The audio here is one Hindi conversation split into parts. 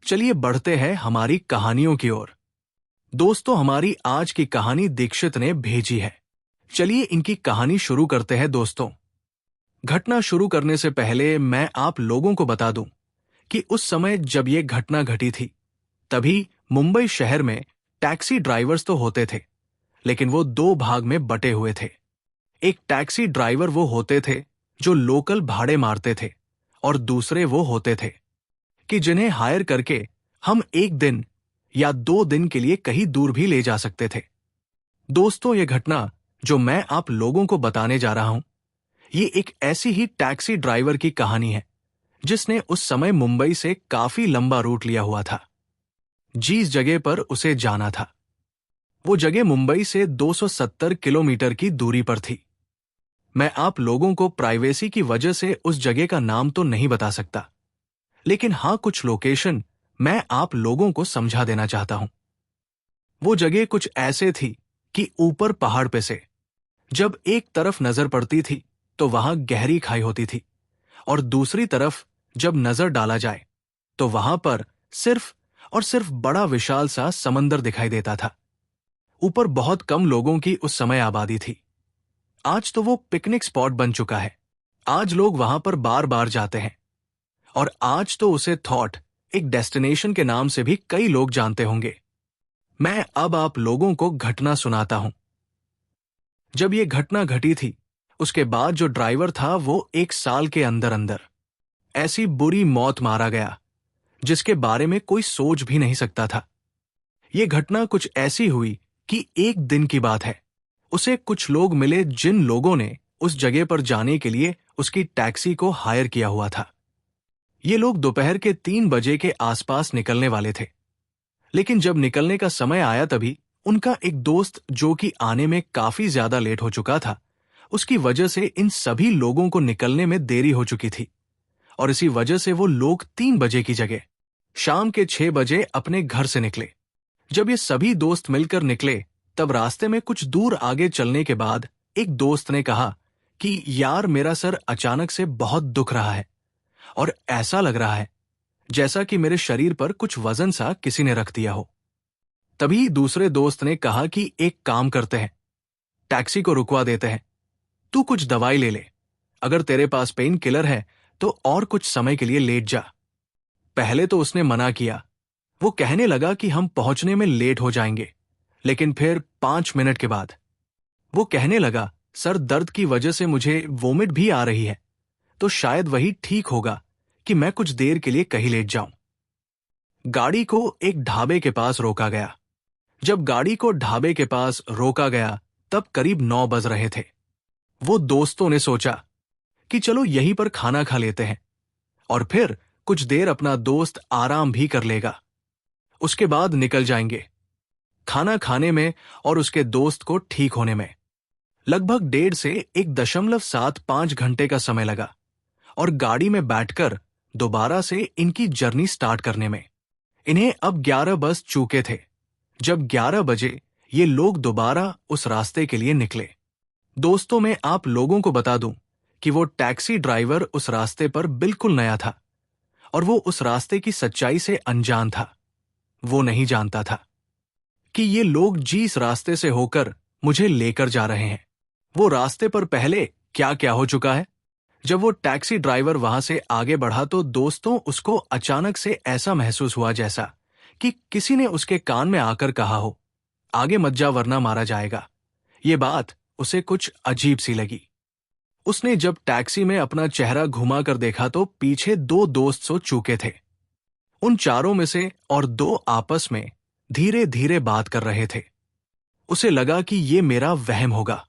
चलिए बढ़ते हैं हमारी कहानियों की ओर। दोस्तों, हमारी आज की कहानी दीक्षित ने भेजी है। चलिए इनकी कहानी शुरू करते हैं दोस्तों। घटना शुरू करने से पहले मैं आप लोगों को बता दूं कि उस समय जब ये घटना घटी थी, तभी मुंबई शहर में टैक्सी ड्राइवर्स तो होते थे, लेकिन वो दो भाग में बटे हुए थे। एक टैक्सी ड्राइवर वो होते थे जो लोकल भाड़े मारते थे, और दूसरे वो होते थे कि जिन्हें हायर करके हम एक दिन या 2 दिन के लिए कहीं दूर भी ले जा सकते थे। दोस्तों, ये घटना जो मैं आप लोगों को बताने जा रहा हूं, ये एक ऐसी ही टैक्सी ड्राइवर की कहानी है जिसने उस समय मुंबई से काफी लंबा रूट लिया हुआ था। जिस जगह पर उसे जाना था, वो जगह मुंबई से 270 किलोमीटर की दूरी पर थी। मैं आप लोगों को प्राइवेसी की वजह से उस जगह का नाम तो नहीं बता सकता, लेकिन हां, कुछ लोकेशन मैं आप लोगों को समझा देना चाहता हूं। वो जगह कुछ ऐसे थी कि ऊपर पहाड़ पे से जब एक तरफ नजर पड़ती थी तो वहां गहरी खाई होती थी, और दूसरी तरफ जब नजर डाला जाए तो वहां पर सिर्फ और सिर्फ बड़ा विशाल सा समंदर दिखाई देता था। ऊपर बहुत कम लोगों की उस समय आबादी थी। आज तो वो पिकनिक स्पॉट बन चुका है। आज लोग वहां पर बार बार जाते हैं, और आज तो उसे थॉट एक डेस्टिनेशन के नाम से भी कई लोग जानते होंगे। मैं अब आप लोगों को घटना सुनाता हूं। जब ये घटना घटी थी, उसके बाद जो ड्राइवर था वो 1 साल के अंदर अंदर ऐसी बुरी मौत मारा गया जिसके बारे में कोई सोच भी नहीं सकता था। ये घटना कुछ ऐसी हुई कि एक दिन की बात है। उसे कुछ लोग मिले जिन लोगों ने उस जगह पर जाने के लिए उसकी टैक्सी को हायर किया हुआ था। ये लोग दोपहर के 3 बजे के आसपास निकलने वाले थे, लेकिन जब निकलने का समय आया तभी उनका एक दोस्त, जो कि आने में काफी ज्यादा लेट हो चुका था, उसकी वजह से इन सभी लोगों को निकलने में देरी हो चुकी थी, और इसी वजह से वो लोग 3 बजे की जगह शाम के 6 बजे अपने घर से निकले। जब ये सभी दोस्त मिलकर निकले, तब रास्ते में कुछ दूर आगे चलने के बाद एक दोस्त ने कहा कि यार, मेरा सर अचानक से बहुत दुख रहा है, और ऐसा लग रहा है जैसा कि मेरे शरीर पर कुछ वजन सा किसी ने रख दिया हो। तभी दूसरे दोस्त ने कहा कि एक काम करते हैं, टैक्सी को रुकवा देते हैं, तू कुछ दवाई ले ले। अगर तेरे पास पेन किलर है तो और कुछ समय के लिए लेट जा। पहले तो उसने मना किया। वो कहने लगा कि हम पहुंचने में लेट हो जाएंगे, लेकिन फिर 5 मिनट के बाद वो कहने लगा, सर दर्द की वजह से मुझे वोमिट भी आ रही है, तो शायद वही ठीक होगा कि मैं कुछ देर के लिए कहीं लेट जाऊं। गाड़ी को एक ढाबे के पास रोका गया। जब गाड़ी को ढाबे के पास रोका गया तब करीब 9 बज रहे थे। वो दोस्तों ने सोचा कि चलो यहीं पर खाना खा लेते हैं, और फिर कुछ देर अपना दोस्त आराम भी कर लेगा, उसके बाद निकल जाएंगे। खाना खाने में और उसके दोस्त को ठीक होने में लगभग 1.5 से 1.75 घंटे का समय लगा, और गाड़ी में बैठकर दोबारा से इनकी जर्नी स्टार्ट करने में इन्हें अब 11 बज चुके थे। जब 11 बजे ये लोग दोबारा उस रास्ते के लिए निकले। दोस्तों, मैं आप लोगों को बता दूं कि वो टैक्सी ड्राइवर उस रास्ते पर बिल्कुल नया था, और वो उस रास्ते की सच्चाई से अनजान था। वो नहीं जानता था कि ये लोग जिस रास्ते से होकर मुझे लेकर जा रहे हैं, वो रास्ते पर पहले क्या क्या हो चुका है। जब वो टैक्सी ड्राइवर वहां से आगे बढ़ा तो दोस्तों, उसको अचानक से ऐसा महसूस हुआ जैसा कि किसी ने उसके कान में आकर कहा हो, आगे मत जा वरना मारा जाएगा। ये बात उसे कुछ अजीब सी लगी। उसने जब टैक्सी में अपना चेहरा घुमाकर देखा तो पीछे 2 दोस्त सो चूके थे। उन चारों में से और 2 आपस में धीरे धीरे बात कर रहे थे। उसे लगा कि ये मेरा वहम होगा।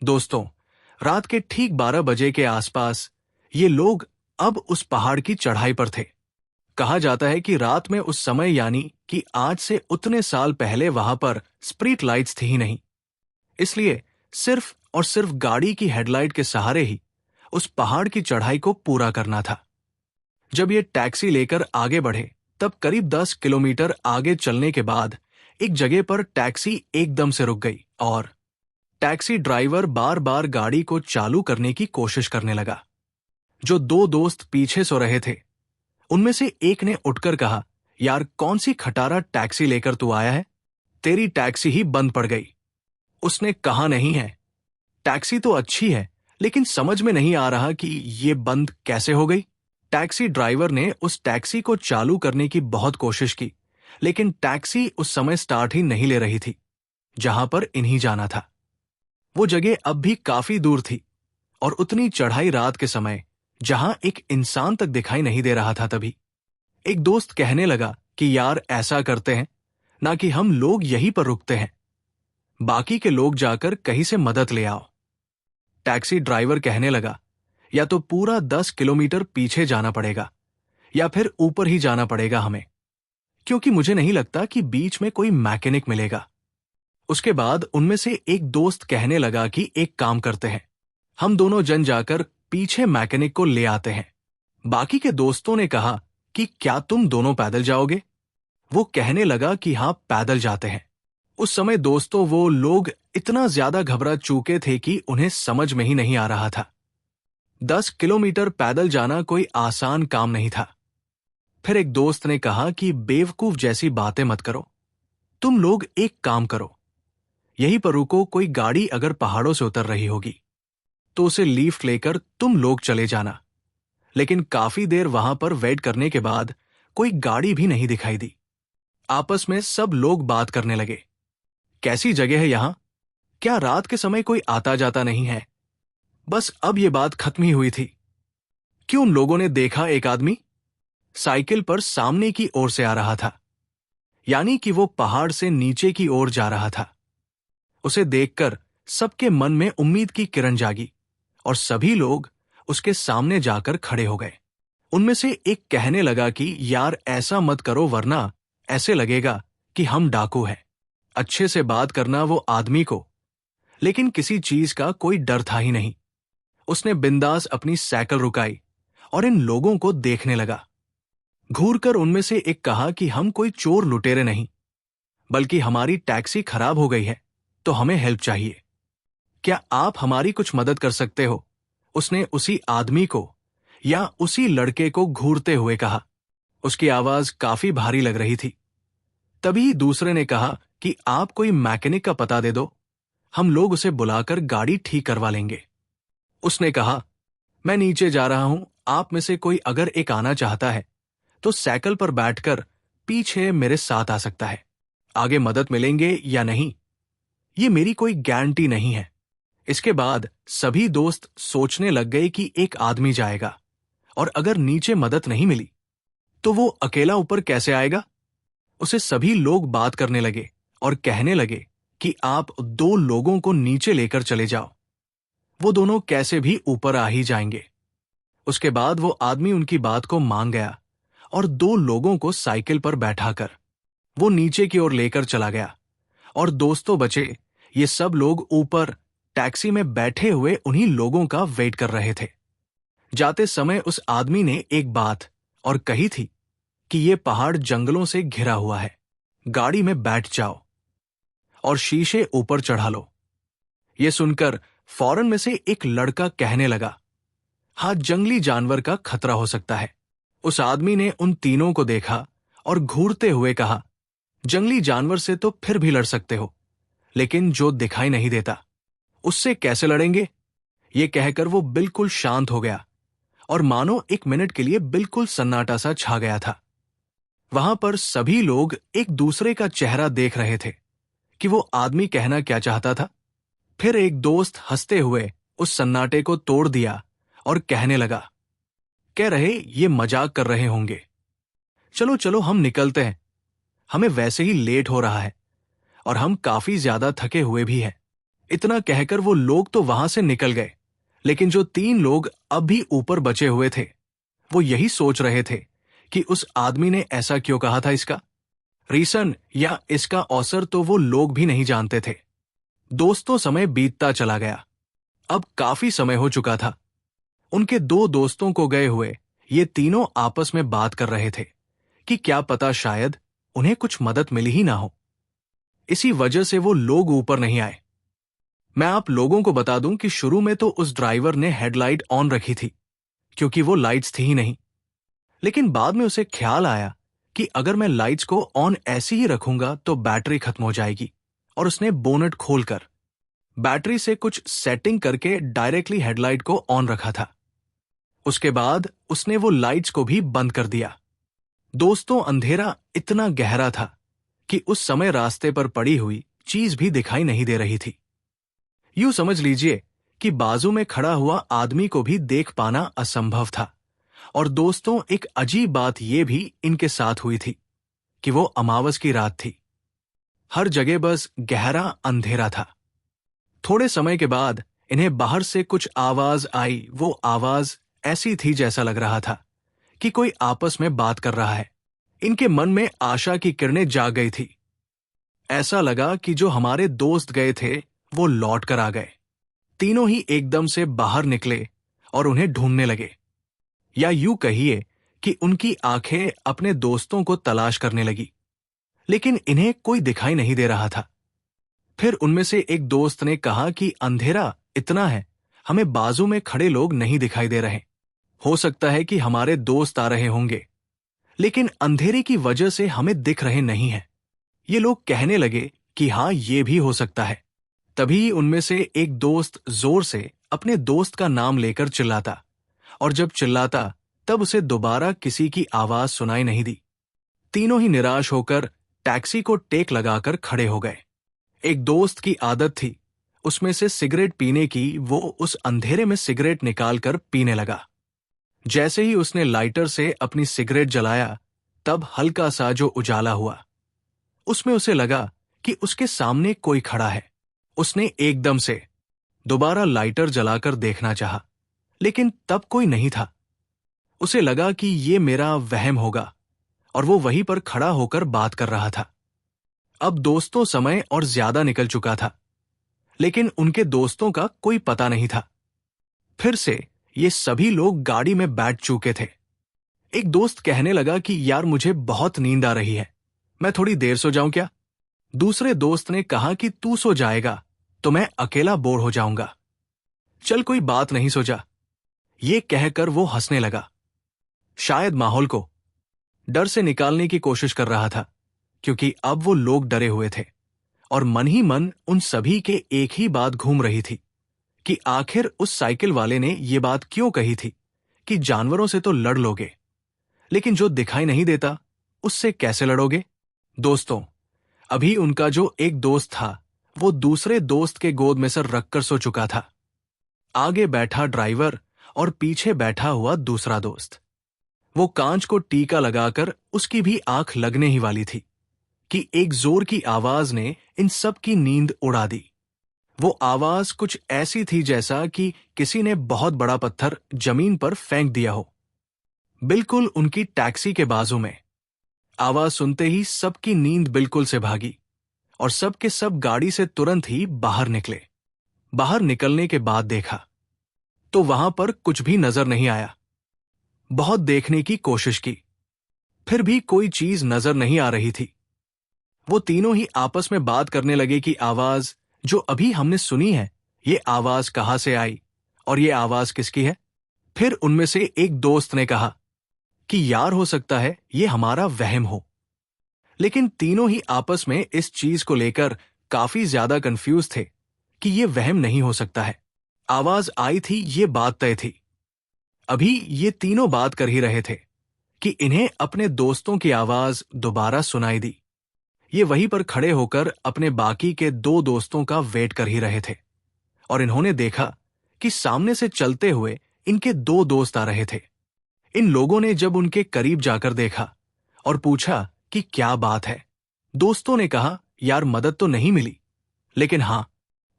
दोस्तों, रात के ठीक 12 बजे के आसपास ये लोग अब उस पहाड़ की चढ़ाई पर थे। कहा जाता है कि रात में उस समय, यानी कि आज से उतने साल पहले, वहां पर स्ट्रीट लाइट्स थी ही नहीं, इसलिए सिर्फ और सिर्फ गाड़ी की हेडलाइट के सहारे ही उस पहाड़ की चढ़ाई को पूरा करना था। जब ये टैक्सी लेकर आगे बढ़े तब करीब 10 किलोमीटर आगे चलने के बाद एक जगह पर टैक्सी एकदम से रुक गई, और टैक्सी ड्राइवर बार बार गाड़ी को चालू करने की कोशिश करने लगा। जो 2 दोस्त पीछे सो रहे थे, उनमें से एक ने उठकर कहा यार कौन सी खटारा टैक्सी लेकर तू आया है? तेरी टैक्सी ही बंद पड़ गई। उसने कहा नहीं है। टैक्सी तो अच्छी है, लेकिन समझ में नहीं आ रहा कि ये बंद कैसे हो गई। टैक्सी ड्राइवर ने उस टैक्सी को चालू करने की बहुत कोशिश की, लेकिन टैक्सी उस समय स्टार्ट ही नहीं ले रही थी जहां पर इन्हीं जाना था। वो जगह अब भी काफी दूर थी और उतनी चढ़ाई रात के समय जहां एक इंसान तक दिखाई नहीं दे रहा था। तभी एक दोस्त कहने लगा कि यार ऐसा करते हैं ना कि हम लोग यहीं पर रुकते हैं, बाकी के लोग जाकर कहीं से मदद ले आओ। टैक्सी ड्राइवर कहने लगा, या तो पूरा 10 किलोमीटर पीछे जाना पड़ेगा या फिर ऊपर ही जाना पड़ेगा हमें, क्योंकि मुझे नहीं लगता कि बीच में कोई मैकेनिक मिलेगा। उसके बाद उनमें से एक दोस्त कहने लगा कि एक काम करते हैं, हम दोनों जन जाकर पीछे मैकेनिक को ले आते हैं। बाकी के दोस्तों ने कहा कि क्या तुम दोनों पैदल जाओगे? वो कहने लगा कि हाँ, पैदल जाते हैं। उस समय दोस्तों वो लोग इतना ज्यादा घबरा चुके थे कि उन्हें समझ में ही नहीं आ रहा था। 10 किलोमीटर पैदल जाना कोई आसान काम नहीं था। फिर एक दोस्त ने कहा कि बेवकूफ जैसी बातें मत करो, तुम लोग एक काम करो, यहीं पर रुको, कोई गाड़ी अगर पहाड़ों से उतर रही होगी तो उसे लिफ्ट लेकर तुम लोग चले जाना। लेकिन काफी देर वहां पर वेट करने के बाद कोई गाड़ी भी नहीं दिखाई दी। आपस में सब लोग बात करने लगे, कैसी जगह है यहां? क्या रात के समय कोई आता जाता नहीं है? बस अब यह बात खत्म ही हुई थी कि उन लोगों ने देखा एक आदमी साइकिल पर सामने की ओर से आ रहा था, यानी कि वो पहाड़ से नीचे की ओर जा रहा था। उसे देखकर सबके मन में उम्मीद की किरण जागी और सभी लोग उसके सामने जाकर खड़े हो गए। उनमें से एक कहने लगा कि यार ऐसा मत करो, वरना ऐसे लगेगा कि हम डाकू हैं। अच्छे से बात करना वो आदमी को, लेकिन किसी चीज का कोई डर था ही नहीं। उसने बिंदास अपनी साइकिल रुकाई और इन लोगों को देखने लगा। घूरकर उनमें से एक कहा कि हम कोई चोर लुटेरे नहीं, बल्कि हमारी टैक्सी खराब हो गई है तो हमें हेल्प चाहिए। क्या आप हमारी कुछ मदद कर सकते हो? उसने उसी आदमी को या उसी लड़के को घूरते हुए कहा। उसकी आवाज काफी भारी लग रही थी। तभी दूसरे ने कहा कि आप कोई मैकेनिक का पता दे दो, हम लोग उसे बुलाकर गाड़ी ठीक करवा लेंगे। उसने कहा, मैं नीचे जा रहा हूं, आप में से कोई अगर एक आना चाहता है तो साइकिल पर बैठकर पीछे मेरे साथ आ सकता है। आगे मदद मिलेंगे या नहीं, ये मेरी कोई गारंटी नहीं है। इसके बाद सभी दोस्त सोचने लग गए कि एक आदमी जाएगा और अगर नीचे मदद नहीं मिली तो वो अकेला ऊपर कैसे आएगा। उसे सभी लोग बात करने लगे और कहने लगे कि आप 2 लोगों को नीचे लेकर चले जाओ, वो दोनों कैसे भी ऊपर आ ही जाएंगे। उसके बाद वो आदमी उनकी बात को मान गया और 2 लोगों को साइकिल पर बैठाकर वो नीचे की ओर लेकर चला गया और दोस्तों बचे ये सब लोग ऊपर टैक्सी में बैठे हुए उन्हीं लोगों का वेट कर रहे थे। जाते समय उस आदमी ने एक बात और कही थी कि ये पहाड़ जंगलों से घिरा हुआ है, गाड़ी में बैठ जाओ और शीशे ऊपर चढ़ा लो। ये सुनकर फौरन में से एक लड़का कहने लगा, हाँ, जंगली जानवर का खतरा हो सकता है। उस आदमी ने उन तीनों को देखा और घूरते हुए कहा, जंगली जानवर से तो फिर भी लड़ सकते हो, लेकिन जो दिखाई नहीं देता उससे कैसे लड़ेंगे? ये कहकर वो बिल्कुल शांत हो गया और मानो 1 मिनट के लिए बिल्कुल सन्नाटा सा छा गया था। वहां पर सभी लोग एक दूसरे का चेहरा देख रहे थे कि वो आदमी कहना क्या चाहता था। फिर एक दोस्त हंसते हुए उस सन्नाटे को तोड़ दिया और कहने लगा, कह रहे ये मजाक कर रहे होंगे, चलो चलो हम निकलते हैं, हमें वैसे ही लेट हो रहा है और हम काफी ज्यादा थके हुए भी हैं। इतना कहकर वो लोग तो वहां से निकल गए, लेकिन जो 3 लोग अब भी ऊपर बचे हुए थे वो यही सोच रहे थे कि उस आदमी ने ऐसा क्यों कहा था। इसका रीजन या इसका औसर तो वो लोग भी नहीं जानते थे। दोस्तों समय बीतता चला गया, अब काफी समय हो चुका था। उनके 2 दोस्तों को गए हुए ये तीनों आपस में बात कर रहे थे कि क्या पता शायद उन्हें कुछ मदद मिली ही ना हो। इसी वजह से वो लोग ऊपर नहीं आए। मैं आप लोगों को बता दूं कि शुरू में तो उस ड्राइवर ने हेडलाइट ऑन रखी थी क्योंकि वो लाइट्स थी ही नहीं, लेकिन बाद में उसे ख्याल आया कि अगर मैं लाइट्स को ऑन ऐसे ही रखूंगा तो बैटरी खत्म हो जाएगी, और उसने बोनट खोलकर बैटरी से कुछ सेटिंग करके डायरेक्टली हेडलाइट को ऑन रखा था। उसके बाद उसने वो लाइट्स को भी बंद कर दिया। दोस्तों, अंधेरा इतना गहरा था कि उस समय रास्ते पर पड़ी हुई चीज भी दिखाई नहीं दे रही थी। यूं समझ लीजिए कि बाजू में खड़ा हुआ आदमी को भी देख पाना असंभव था। और दोस्तों, एक अजीब बात यह भी इनके साथ हुई थी कि वो अमावस की रात थी। हर जगह बस गहरा अंधेरा था। थोड़े समय के बाद इन्हें बाहर से कुछ आवाज आई। वो आवाज ऐसी थी जैसा लग रहा था कि कोई आपस में बात कर रहा है। इनके मन में आशा की किरणें जाग गई थी। ऐसा लगा कि जो हमारे दोस्त गए थे वो लौट कर आ गए। तीनों ही एकदम से बाहर निकले और उन्हें ढूंढने लगे, या यूं कहिए कि उनकी आंखें अपने दोस्तों को तलाश करने लगी, लेकिन इन्हें कोई दिखाई नहीं दे रहा था। फिर उनमें से एक दोस्त ने कहा कि अंधेरा इतना है, हमें बाजू में खड़े लोग नहीं दिखाई दे रहे। हो सकता है कि हमारे दोस्त आ रहे होंगे, लेकिन अंधेरे की वजह से हमें दिख रहे नहीं हैं। ये लोग कहने लगे कि हाँ, ये भी हो सकता है। तभी उनमें से एक दोस्त जोर से अपने दोस्त का नाम लेकर चिल्लाता, और जब चिल्लाता तब उसे दोबारा किसी की आवाज सुनाई नहीं दी। तीनों ही निराश होकर टैक्सी को टेक लगाकर खड़े हो गए। एक दोस्त की आदत थी उसमें से सिगरेट पीने की। वो उस अंधेरे में सिगरेट निकालकर पीने लगा। जैसे ही उसने लाइटर से अपनी सिगरेट जलाया, तब हल्का सा जो उजाला हुआ, उसमें उसे लगा कि उसके सामने कोई खड़ा है। उसने एकदम से दोबारा लाइटर जलाकर देखना चाहा, लेकिन तब कोई नहीं था। उसे लगा कि ये मेरा वहम होगा, और वो वहीं पर खड़ा होकर बात कर रहा था। अब दोस्तों, समय और ज्यादा निकल चुका था, लेकिन उनके दोस्तों का कोई पता नहीं था। फिर से ये सभी लोग गाड़ी में बैठ चुके थे। एक दोस्त कहने लगा कि यार, मुझे बहुत नींद आ रही है, मैं थोड़ी देर सो जाऊं क्या? दूसरे दोस्त ने कहा कि तू सो जाएगा तो मैं अकेला बोर हो जाऊंगा, चल कोई बात नहीं, सो जा। ये कहकर वो हंसने लगा। शायद माहौल को डर से निकालने की कोशिश कर रहा था, क्योंकि अब वो लोग डरे हुए थे, और मन ही मन उन सभी के एक ही बात घूम रही थी कि आखिर उस साइकिल वाले ने ये बात क्यों कही थी कि जानवरों से तो लड़ लोगे, लेकिन जो दिखाई नहीं देता उससे कैसे लड़ोगे? दोस्तों, अभी उनका जो एक दोस्त था वो दूसरे दोस्त के गोद में सर रखकर सो चुका था। आगे बैठा ड्राइवर और पीछे बैठा हुआ दूसरा दोस्त। वो कांच को टीका लगाकर उसकी भी आंख लगने ही वाली थी कि एक जोर की आवाज ने इन सब की नींद उड़ा दी। वो आवाज कुछ ऐसी थी जैसा कि किसी ने बहुत बड़ा पत्थर जमीन पर फेंक दिया हो, बिल्कुल उनकी टैक्सी के बाजू में। आवाज सुनते ही सबकी नींद बिल्कुल से भागी, और सब के सब गाड़ी से तुरंत ही बाहर निकले। बाहर निकलने के बाद देखा तो वहां पर कुछ भी नजर नहीं आया। बहुत देखने की कोशिश की, फिर भी कोई चीज नजर नहीं आ रही थी। वो तीनों ही आपस में बात करने लगे कि आवाज जो अभी हमने सुनी है, ये आवाज कहां से आई और ये आवाज किसकी है? फिर उनमें से एक दोस्त ने कहा कि यार, हो सकता है ये हमारा वहम हो। लेकिन तीनों ही आपस में इस चीज को लेकर काफी ज्यादा कंफ्यूज थे कि ये वहम नहीं हो सकता है। आवाज आई थी, ये बात तय थी। अभी ये तीनों बात कर ही रहे थे कि इन्हें अपने दोस्तों की आवाज दोबारा सुनाई दी। ये वहीं पर खड़े होकर अपने बाकी के दो दोस्तों का वेट कर ही रहे थे, और इन्होंने देखा कि सामने से चलते हुए इनके दो दोस्त आ रहे थे। इन लोगों ने जब उनके करीब जाकर देखा और पूछा कि क्या बात है, दोस्तों ने कहा, यार मदद तो नहीं मिली, लेकिन हाँ,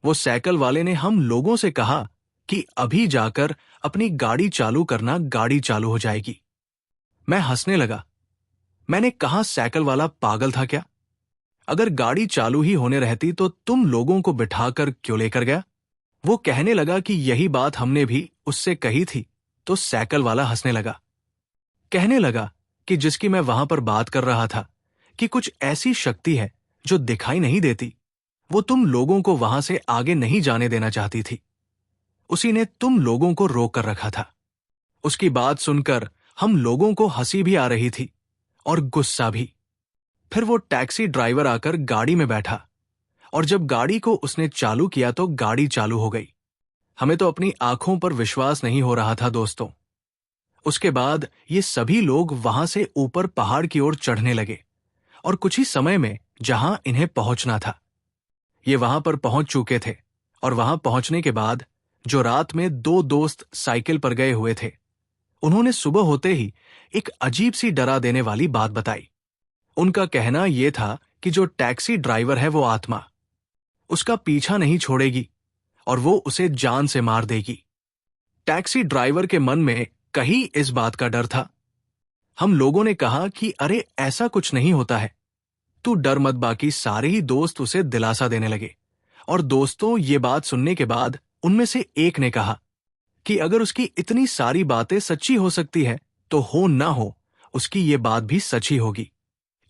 वो साइकिल वाले ने हम लोगों से कहा कि अभी जाकर अपनी गाड़ी चालू करना, गाड़ी चालू हो जाएगी। मैं हंसने लगा। मैंने कहा, साइकिल वाला पागल था क्या? अगर गाड़ी चालू ही होने रहती तो तुम लोगों को बिठाकर क्यों लेकर गया? वो कहने लगा कि यही बात हमने भी उससे कही थी। तो साइकिल वाला हंसने लगा, कहने लगा कि जिसकी मैं वहां पर बात कर रहा था कि कुछ ऐसी शक्ति है जो दिखाई नहीं देती, वो तुम लोगों को वहां से आगे नहीं जाने देना चाहती थी। उसी ने तुम लोगों को रोक कर रखा था। उसकी बात सुनकर हम लोगों को हंसी भी आ रही थी, और गुस्सा भी। फिर वो टैक्सी ड्राइवर आकर गाड़ी में बैठा और जब गाड़ी को उसने चालू किया तो गाड़ी चालू हो गई। हमें तो अपनी आंखों पर विश्वास नहीं हो रहा था दोस्तों। उसके बाद ये सभी लोग वहां से ऊपर पहाड़ की ओर चढ़ने लगे और कुछ ही समय में जहां इन्हें पहुंचना था ये वहां पर पहुंच चुके थे। और वहां पहुंचने के बाद जो रात में दो दोस्त साइकिल पर गए हुए थे उन्होंने सुबह होते ही एक अजीब सी डरा देने वाली बात बताई। उनका कहना यह था कि जो टैक्सी ड्राइवर है वो आत्मा उसका पीछा नहीं छोड़ेगी और वो उसे जान से मार देगी। टैक्सी ड्राइवर के मन में कहीं इस बात का डर था। हम लोगों ने कहा कि अरे ऐसा कुछ नहीं होता है, तू डर मत। बाकी सारे ही दोस्त उसे दिलासा देने लगे। और दोस्तों ये बात सुनने के बाद उनमें से एक ने कहा कि अगर उसकी इतनी सारी बातें सच्ची हो सकती है तो हो ना हो उसकी ये बात भी सच्ची होगी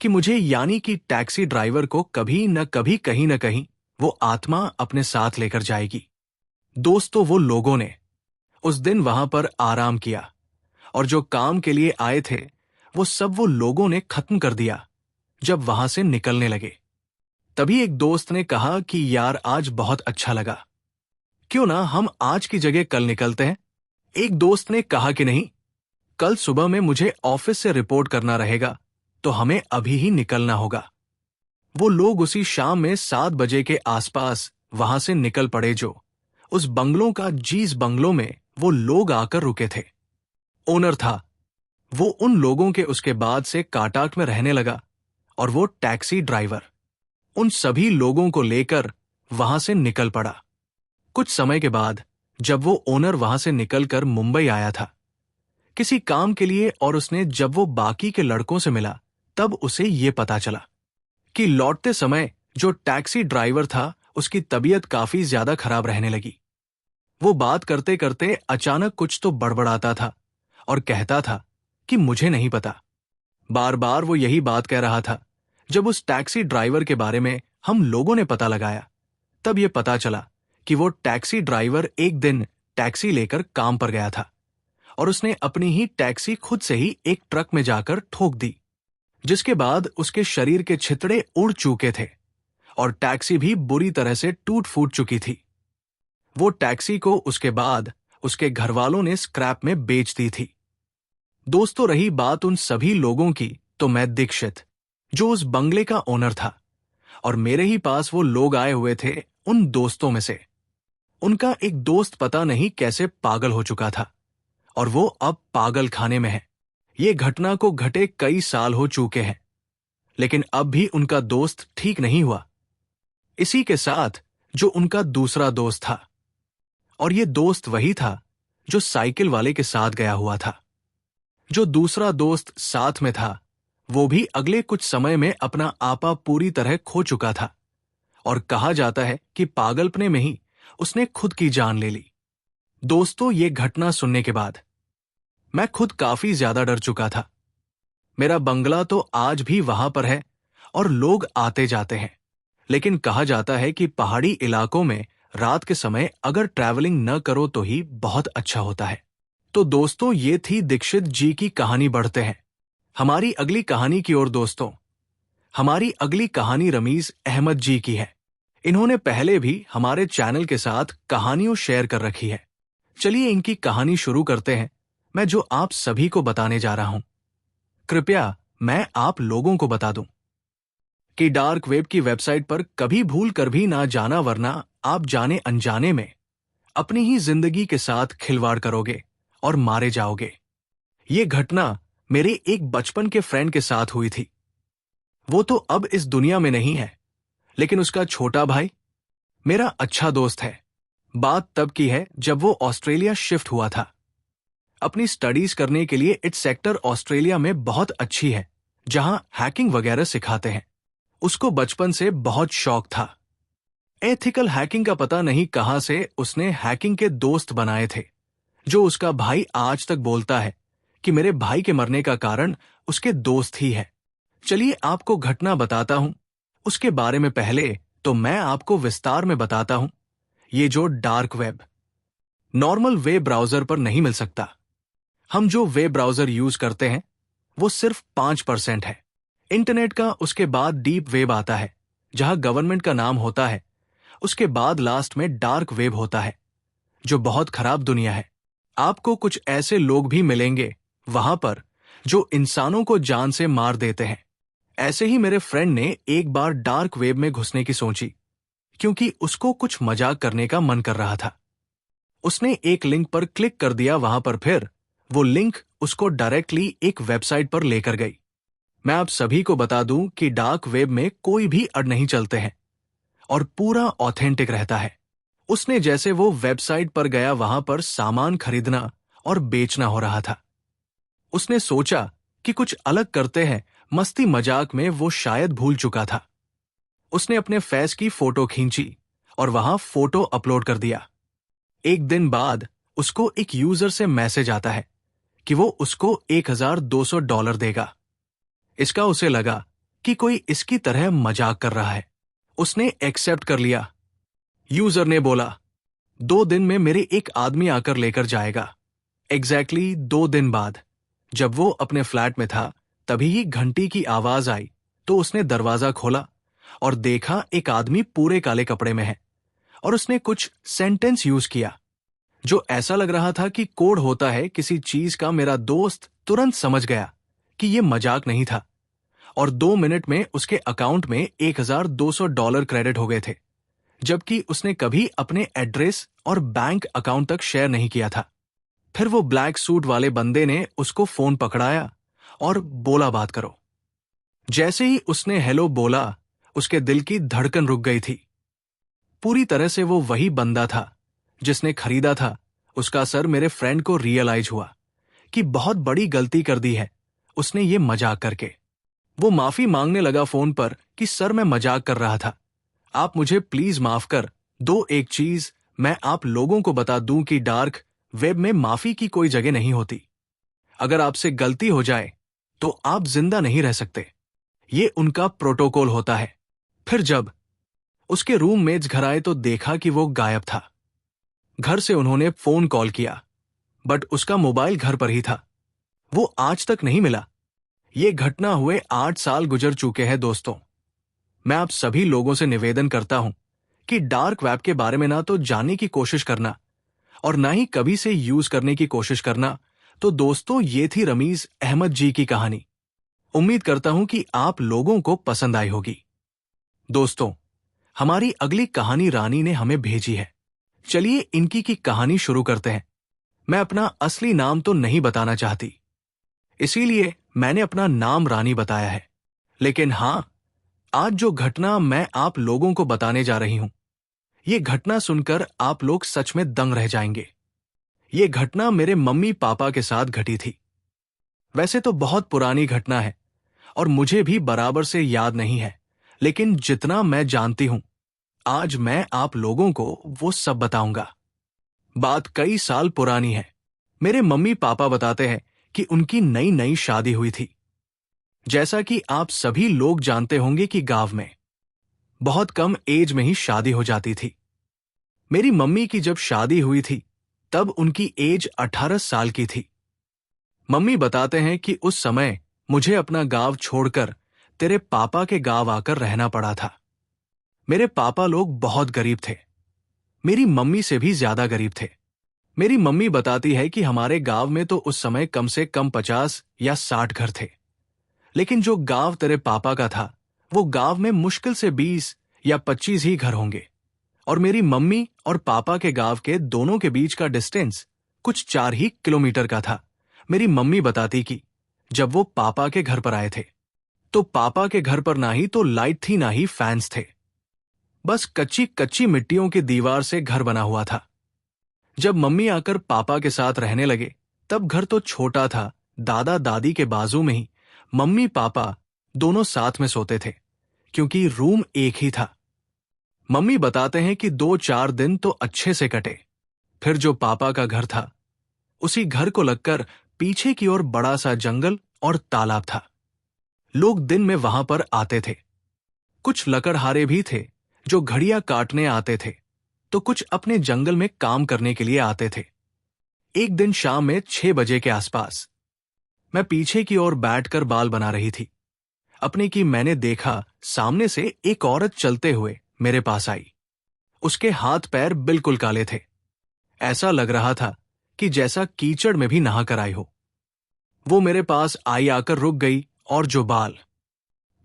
कि मुझे यानी कि टैक्सी ड्राइवर को कभी न कभी कहीं न कहीं वो आत्मा अपने साथ लेकर जाएगी। दोस्तों वो लोगों ने उस दिन वहां पर आराम किया और जो काम के लिए आए थे वो सब वो लोगों ने खत्म कर दिया जब वहां से निकलने लगे। तभी एक दोस्त ने कहा कि यार आज बहुत अच्छा लगा, क्यों ना हम आज की जगह कल निकलते हैं। एक दोस्त ने कहा कि नहीं, कल सुबह में मुझे ऑफिस से रिपोर्ट करना रहेगा तो हमें अभी ही निकलना होगा। वो लोग उसी शाम में 7 बजे के आसपास वहां से निकल पड़े। जो उस बंगलों का जीस बंगलों में वो लोग आकर रुके थे, ओनर था वो उन लोगों के उसके बाद से कांटेक्ट में रहने लगा और वो टैक्सी ड्राइवर उन सभी लोगों को लेकर वहां से निकल पड़ा। कुछ समय के बाद जब वो ओनर वहां से निकलकर मुंबई आया था किसी काम के लिए और उसने जब वो बाकी के लड़कों से मिला तब उसे ये पता चला कि लौटते समय जो टैक्सी ड्राइवर था उसकी तबीयत काफी ज्यादा खराब रहने लगी। वो बात करते करते अचानक कुछ तो बड़बड़ाता था और कहता था कि मुझे नहीं पता। बार बार वो यही बात कह रहा था। जब उस टैक्सी ड्राइवर के बारे में हम लोगों ने पता लगाया तब ये पता चला कि वो टैक्सी ड्राइवर एक दिन टैक्सी लेकर काम पर गया था और उसने अपनी ही टैक्सी खुद से ही एक ट्रक में जाकर ठोक दी, जिसके बाद उसके शरीर के छितड़े उड़ चुके थे और टैक्सी भी बुरी तरह से टूट फूट चुकी थी। वो टैक्सी को उसके बाद उसके घरवालों ने स्क्रैप में बेच दी थी। दोस्तों रही बात उन सभी लोगों की तो मैं दीक्षित जो उस बंगले का ओनर था और मेरे ही पास वो लोग आए हुए थे उन दोस्तों में से। उनका एक दोस्त पता नहीं कैसे पागल हो चुका था और वो अब पागल खाने में है। ये घटना को घटे कई साल हो चुके हैं लेकिन अब भी उनका दोस्त ठीक नहीं हुआ। इसी के साथ जो उनका दूसरा दोस्त था और ये दोस्त वही था जो साइकिल वाले के साथ गया हुआ था। जो दूसरा दोस्त साथ में था वो भी अगले कुछ समय में अपना आपा पूरी तरह खो चुका था और कहा जाता है कि पागलपने में ही उसने खुद की जान ले ली। दोस्तों ये घटना सुनने के बाद मैं खुद काफी ज्यादा डर चुका था। मेरा बंगला तो आज भी वहां पर है और लोग आते जाते हैं, लेकिन कहा जाता है कि पहाड़ी इलाकों में रात के समय अगर ट्रैवलिंग न करो तो ही बहुत अच्छा होता है। तो दोस्तों ये थी दीक्षित जी की कहानी। बढ़ते हैं हमारी अगली कहानी की ओर। दोस्तों हमारी अगली कहानी रमीज अहमद जी की है। इन्होंने पहले भी हमारे चैनल के साथ कहानियों शेयर कर रखी है। चलिए इनकी कहानी शुरू करते हैं, मैं जो आप सभी को बताने जा रहा हूं। कृपया मैं आप लोगों को बता दूं कि डार्क वेब की वेबसाइट पर कभी भूल कर भी ना जाना, वरना आप जाने अनजाने में अपनी ही जिंदगी के साथ खिलवाड़ करोगे और मारे जाओगे। ये घटना मेरे एक बचपन के फ्रेंड के साथ हुई थी। वो तो अब इस दुनिया में नहीं है, लेकिन उसका छोटा भाई मेरा अच्छा दोस्त है। बात तब की है जब वो ऑस्ट्रेलिया शिफ्ट हुआ था अपनी स्टडीज करने के लिए। इट्स सेक्टर ऑस्ट्रेलिया में बहुत अच्छी है जहां हैकिंग वगैरह सिखाते हैं। उसको बचपन से बहुत शौक था। एथिकल हैकिंग का पता नहीं कहां से उसने हैकिंग के दोस्त बनाए थे, जो उसका भाई आज तक बोलता है कि मेरे भाई के मरने का कारण उसके दोस्त ही है। चलिए आपको घटना बताता हूं उसके बारे में। पहले तो मैं आपको विस्तार में बताता हूं। ये जो dark web normal web browser पर नहीं मिल सकता। हम जो वेब ब्राउजर यूज करते हैं वो सिर्फ 5% है। इंटरनेट का उसके बाद डीप वेब आता है, जहां गवर्नमेंट का नाम होता है। उसके बाद लास्ट में डार्क वेब होता है, जो बहुत खराब दुनिया है। आपको कुछ ऐसे लोग भी मिलेंगे वहां पर जो इंसानों को जान से मार देते हैं। ऐसे ही मेरे फ्रेंड ने एक बार डार्क वेब में घुसने की सोची, क्योंकि उसको कुछ मजाक करने का मन कर रहा था। उसने एक लिंक पर क्लिक कर दिया वहां पर, फिर वो लिंक उसको डायरेक्टली एक वेबसाइट पर लेकर गई। मैं आप सभी को बता दूं कि डार्क वेब में कोई भी अड़ नहीं चलते हैं और पूरा ऑथेंटिक रहता है। उसने जैसे वो वेबसाइट पर गया, वहां पर सामान खरीदना और बेचना हो रहा था। उसने सोचा कि कुछ अलग करते हैं। मस्ती मजाक में वो शायद भूल चुका था। उसने अपने फेस की फोटो खींची और वहां फोटो अपलोड कर दिया। एक दिन बाद उसको एक यूजर से मैसेज आता है कि वो उसको $1200 देगा। इसका उसे लगा कि कोई इसकी तरह मजाक कर रहा है। उसने एक्सेप्ट कर लिया। यूजर ने बोला, 2 दिन में मेरे एक आदमी आकर लेकर जाएगा। एग्जैक्टली 2 दिन बाद जब वो अपने फ्लैट में था, तभी ही घंटी की आवाज आई। तो उसने दरवाजा खोला और देखा एक आदमी पूरे काले कपड़े में है, और उसने कुछ सेंटेंस यूज किया जो ऐसा लग रहा था कि कोड होता है किसी चीज का। मेरा दोस्त तुरंत समझ गया कि ये मजाक नहीं था, और 2 मिनट में उसके अकाउंट में $1200 क्रेडिट हो गए थे, जबकि उसने कभी अपने एड्रेस और बैंक अकाउंट तक शेयर नहीं किया था। फिर वो ब्लैक सूट वाले बंदे ने उसको फोन पकड़ाया और बोला, बात करो। जैसे ही उसने हेलो बोला, उसके दिल की धड़कन रुक गई थी। पूरी तरह से वो वही बंदा था जिसने खरीदा था। उसका सर मेरे फ्रेंड को रियलाइज हुआ कि बहुत बड़ी गलती कर दी है उसने ये मजाक करके। वो माफी मांगने लगा फोन पर कि सर मैं मजाक कर रहा था, आप मुझे प्लीज माफ कर दो। एक चीज मैं आप लोगों को बता दूं कि डार्क वेब में माफी की कोई जगह नहीं होती। अगर आपसे गलती हो जाए तो आप जिंदा नहीं रह सकते। ये उनका प्रोटोकॉल होता है। फिर जब उसके रूममेट्स घर आए तो देखा कि वो गायब था। घर से उन्होंने फोन कॉल किया, बट उसका मोबाइल घर पर ही था। वो आज तक नहीं मिला। ये घटना हुए 8 साल गुजर चुके हैं दोस्तों। मैं आप सभी लोगों से निवेदन करता हूं कि डार्क वेब के बारे में ना तो जानने की कोशिश करना और ना ही कभी से यूज करने की कोशिश करना। तो दोस्तों, ये थी रमीज अहमद जी की कहानी। उम्मीद करता हूं कि आप लोगों को पसंद आई होगी। दोस्तों, हमारी अगली कहानी रानी ने हमें भेजी है। चलिए इनकी की कहानी शुरू करते हैं। मैं अपना असली नाम तो नहीं बताना चाहती, इसीलिए मैंने अपना नाम रानी बताया है। लेकिन हां, आज जो घटना मैं आप लोगों को बताने जा रही हूं, ये घटना सुनकर आप लोग सच में दंग रह जाएंगे। ये घटना मेरे मम्मी पापा के साथ घटी थी। वैसे तो बहुत पुरानी घटना है और मुझे भी बराबर से याद नहीं है, लेकिन जितना मैं जानती हूं, आज मैं आप लोगों को वो सब बताऊंगा। बात कई साल पुरानी है। मेरे मम्मी पापा बताते हैं कि उनकी नई नई शादी हुई थी। जैसा कि आप सभी लोग जानते होंगे कि गांव में बहुत कम एज में ही शादी हो जाती थी। मेरी मम्मी की जब शादी हुई थी तब उनकी एज 18 साल की थी। मम्मी बताते हैं कि उस समय मुझे अपना गांव छोड़कर तेरे पापा के गांव आकर रहना पड़ा था। मेरे पापा लोग बहुत गरीब थे, मेरी मम्मी से भी ज्यादा गरीब थे। मेरी मम्मी बताती है कि हमारे गांव में तो उस समय कम से कम 50 या 60 घर थे, लेकिन जो गांव तेरे पापा का था, वो गांव में मुश्किल से 20 या 25 ही घर होंगे। और मेरी मम्मी और पापा के गांव के दोनों के बीच का डिस्टेंस कुछ 4 ही किलोमीटर का था। मेरी मम्मी बताती कि जब वो पापा के घर पर आए थे, तो पापा के घर पर ना ही तो लाइट थी ना ही फैंस थे। बस कच्ची कच्ची मिट्टियों की दीवार से घर बना हुआ था। जब मम्मी आकर पापा के साथ रहने लगे, तब घर तो छोटा था। दादा दादी के बाजू में ही मम्मी पापा दोनों साथ में सोते थे, क्योंकि रूम एक ही था। मम्मी बताते हैं कि 2-4 दिन तो अच्छे से कटे। फिर जो पापा का घर था, उसी घर को लगकर पीछे की ओर बड़ा सा जंगल और तालाब था। लोग दिन में वहां पर आते थे। कुछ लकड़हारे भी थे जो घड़ियां काटने आते थे, तो कुछ अपने जंगल में काम करने के लिए आते थे। एक दिन शाम में 6 बजे के आसपास मैं पीछे की ओर बैठकर बाल बना रही थी। अपने की मैंने देखा सामने से एक औरत चलते हुए मेरे पास आई। उसके हाथ पैर बिल्कुल काले थे। ऐसा लग रहा था कि जैसा कीचड़ में भी नहाकर आई हो। वो मेरे पास आई आकर रुक गई और जो बाल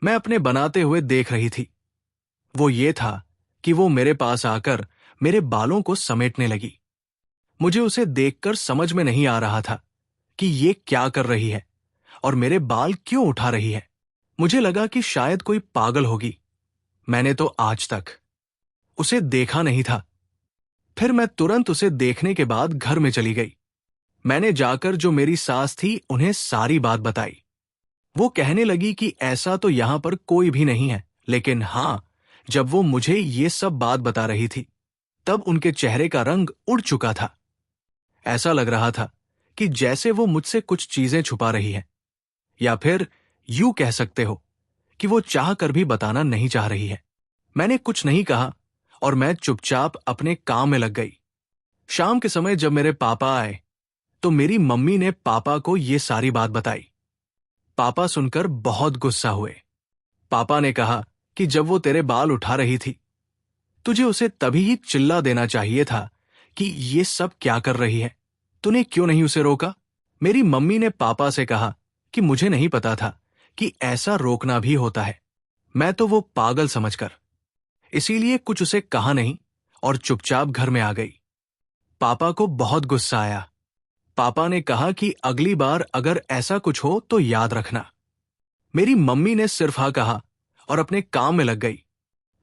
मैं अपने बनाते हुए देख रही थी वो ये था कि वो मेरे पास आकर मेरे बालों को समेटने लगी। मुझे उसे देखकर समझ में नहीं आ रहा था कि ये क्या कर रही है और मेरे बाल क्यों उठा रही है। मुझे लगा कि शायद कोई पागल होगी। मैंने तो आज तक उसे देखा नहीं था। फिर मैं तुरंत उसे देखने के बाद घर में चली गई। मैंने जाकर जो मेरी सास थी उन्हें सारी बात बताई। वो कहने लगी कि ऐसा तो यहां पर कोई भी नहीं है, लेकिन हां, जब वो मुझे ये सब बात बता रही थी तब उनके चेहरे का रंग उड़ चुका था। ऐसा लग रहा था कि जैसे वो मुझसे कुछ चीजें छुपा रही है, या फिर यूं कह सकते हो कि वो चाह कर भी बताना नहीं चाह रही है। मैंने कुछ नहीं कहा और मैं चुपचाप अपने काम में लग गई। शाम के समय जब मेरे पापा आए तो मेरी मम्मी ने पापा को ये सारी बात बताई। पापा सुनकर बहुत गुस्सा हुए। पापा ने कहा कि जब वो तेरे बाल उठा रही थी तुझे उसे तभी ही चिल्ला देना चाहिए था कि ये सब क्या कर रही है, तूने क्यों नहीं उसे रोका। मेरी मम्मी ने पापा से कहा कि मुझे नहीं पता था कि ऐसा रोकना भी होता है। मैं तो वो पागल समझकर इसीलिए कुछ उसे कहा नहीं और चुपचाप घर में आ गई। पापा को बहुत गुस्सा आया। पापा ने कहा कि अगली बार अगर ऐसा कुछ हो तो याद रखना। मेरी मम्मी ने सिर्फ हाँ कहा और अपने काम में लग गई।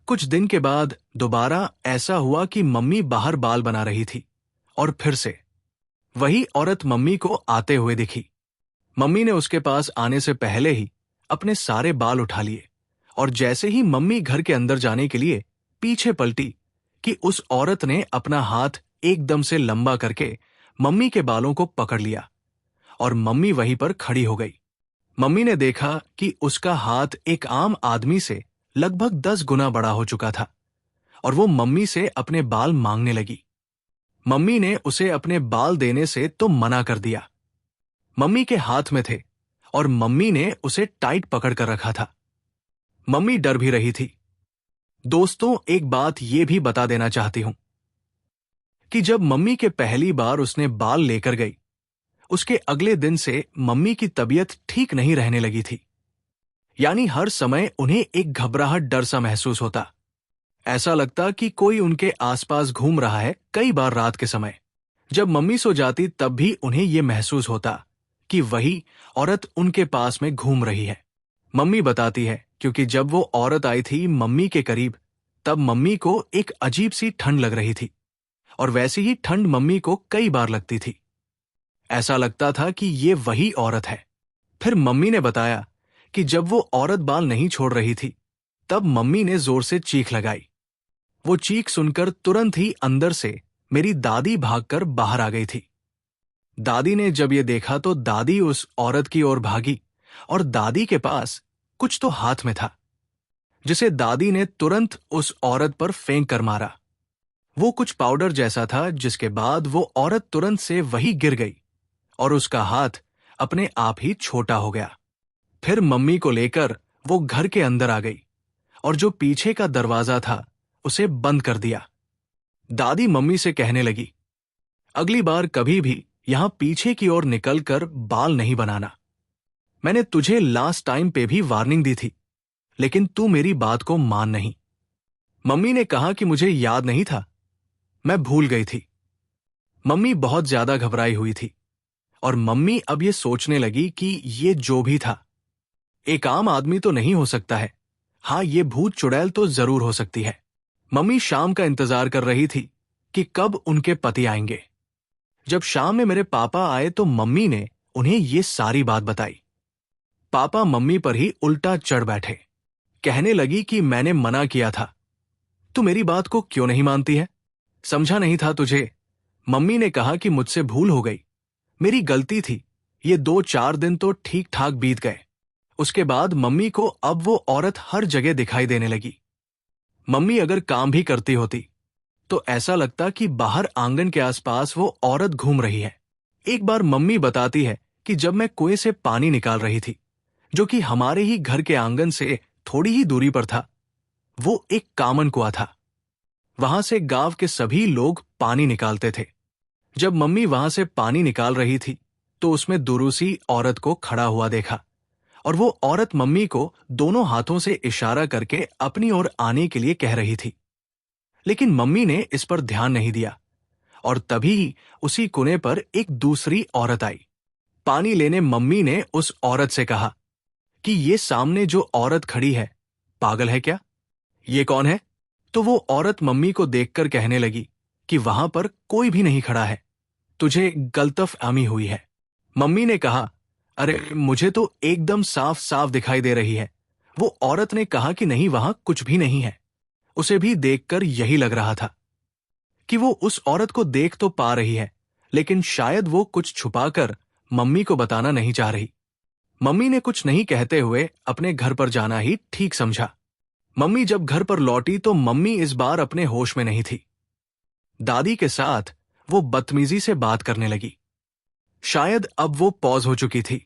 कुछ दिन के बाद दोबारा ऐसा हुआ कि मम्मी बाहर बाल बना रही थी और फिर से वही औरत मम्मी को आते हुए दिखी। मम्मी ने उसके पास आने से पहले ही अपने सारे बाल उठा लिए और जैसे ही मम्मी घर के अंदर जाने के लिए पीछे पलटी कि उस औरत ने अपना हाथ एकदम से लंबा करके मम्मी के बालों को पकड़ लिया और मम्मी वहीं पर खड़ी हो गई। मम्मी ने देखा कि उसका हाथ एक आम आदमी से लगभग 10 गुना बड़ा हो चुका था और वो मम्मी से अपने बाल मांगने लगी। मम्मी ने उसे अपने बाल देने से तो मना कर दिया। मम्मी के हाथ में थे और मम्मी ने उसे टाइट पकड़ कर रखा था। मम्मी डर भी रही थी। दोस्तों, एक बात ये भी बता देना चाहती हूं कि जब मम्मी के पहली बार उसने बाल लेकर गई उसके अगले दिन से मम्मी की तबीयत ठीक नहीं रहने लगी थी। यानी हर समय उन्हें एक घबराहट डर सा महसूस होता। ऐसा लगता कि कोई उनके आसपास घूम रहा है। कई बार रात के समय जब मम्मी सो जाती तब भी उन्हें यह महसूस होता कि वही औरत उनके पास में घूम रही है। मम्मी बताती है क्योंकि जब वो औरत आई थी मम्मी के करीब तब मम्मी को एक अजीब सी ठंड लग रही थी और वैसी ही ठंड मम्मी को कई बार लगती थी। ऐसा लगता था कि ये वही औरत है। फिर मम्मी ने बताया कि जब वो औरत बाल नहीं छोड़ रही थी तब मम्मी ने जोर से चीख लगाई। वो चीख सुनकर तुरंत ही अंदर से मेरी दादी भागकर बाहर आ गई थी। दादी ने जब ये देखा तो दादी उस औरत की ओर भागी और दादी के पास कुछ तो हाथ में था जिसे दादी ने तुरंत उस औरत पर फेंक कर मारा। वो कुछ पाउडर जैसा था जिसके बाद वो औरत तुरंत से वही गिर गई और उसका हाथ अपने आप ही छोटा हो गया। फिर मम्मी को लेकर वो घर के अंदर आ गई और जो पीछे का दरवाजा था उसे बंद कर दिया। दादी मम्मी से कहने लगी, अगली बार कभी भी यहां पीछे की ओर निकलकर बाल नहीं बनाना। मैंने तुझे लास्ट टाइम पे भी वार्निंग दी थी, लेकिन तू मेरी बात को मान नहीं। मम्मी ने कहा कि मुझे याद नहीं था, मैं भूल गई थी। मम्मी बहुत ज्यादा घबराई हुई थी और मम्मी अब ये सोचने लगी कि ये जो भी था एक आम आदमी तो नहीं हो सकता है। हाँ, ये भूत चुड़ैल तो जरूर हो सकती है। मम्मी शाम का इंतजार कर रही थी कि कब उनके पति आएंगे। जब शाम में मेरे पापा आए तो मम्मी ने उन्हें ये सारी बात बताई। पापा मम्मी पर ही उल्टा चढ़ बैठे। कहने लगी कि मैंने मना किया था, तू मेरी बात को क्यों नहीं मानती है? समझा नहीं था तुझे। मम्मी ने कहा कि मुझसे भूल हो गई, मेरी गलती थी। ये 2-4 दिन तो ठीक ठाक बीत गए। उसके बाद मम्मी को अब वो औरत हर जगह दिखाई देने लगी। मम्मी अगर काम भी करती होती तो ऐसा लगता कि बाहर आंगन के आसपास वो औरत घूम रही है। एक बार मम्मी बताती है कि जब मैं कुएं से पानी निकाल रही थी, जो कि हमारे ही घर के आंगन से थोड़ी ही दूरी पर था, वो एक कामन कुआं था। वहां से गांव के सभी लोग पानी निकालते थे। जब मम्मी वहां से पानी निकाल रही थी तो उसमें दुरूसी औरत को खड़ा हुआ देखा, और वो औरत मम्मी को दोनों हाथों से इशारा करके अपनी ओर आने के लिए कह रही थी। लेकिन मम्मी ने इस पर ध्यान नहीं दिया, और तभी उसी कुएं पर एक दूसरी औरत आई। पानी लेने मम्मी ने उस औरत से कहा कि ये सामने जो औरत खड़ी है, पागल है क्या? ये कौन है? तो वो औरत मम्मी को देखकर कहने लगी कि वहां पर कोई भी नहीं खड़ा है, तुझे गलतफहमी हुई है। मम्मी ने कहा, अरे मुझे तो एकदम साफ साफ दिखाई दे रही है। वो औरत ने कहा कि नहीं, वहां कुछ भी नहीं है। उसे भी देखकर यही लग रहा था कि वो उस औरत को देख तो पा रही है, लेकिन शायद वो कुछ छुपाकर मम्मी को बताना नहीं चाह रही। मम्मी ने कुछ नहीं कहते हुए अपने घर पर जाना ही ठीक समझा। मम्मी जब घर पर लौटी तो मम्मी इस बार अपने होश में नहीं थी। दादी के साथ वो बदतमीजी से बात करने लगी। शायद अब वो पॉज हो चुकी थी।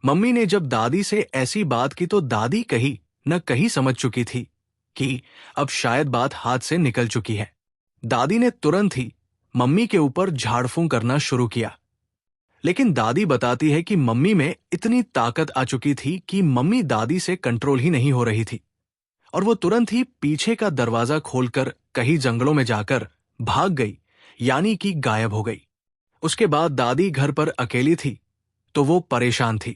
मम्मी ने जब दादी से ऐसी बात की तो दादी कहीं न कहीं समझ चुकी थी कि अब शायद बात हाथ से निकल चुकी है। दादी ने तुरंत ही मम्मी के ऊपर झाड़ फूंक करना शुरू किया। लेकिन दादी बताती है कि मम्मी में इतनी ताकत आ चुकी थी कि मम्मी दादी से कंट्रोल ही नहीं हो रही थी, और वो तुरंत ही पीछे का दरवाजा खोलकर कहीं जंगलों में जाकर भाग गई, यानी कि गायब हो गई। उसके बाद दादी घर पर अकेली थी तो वो परेशान थी।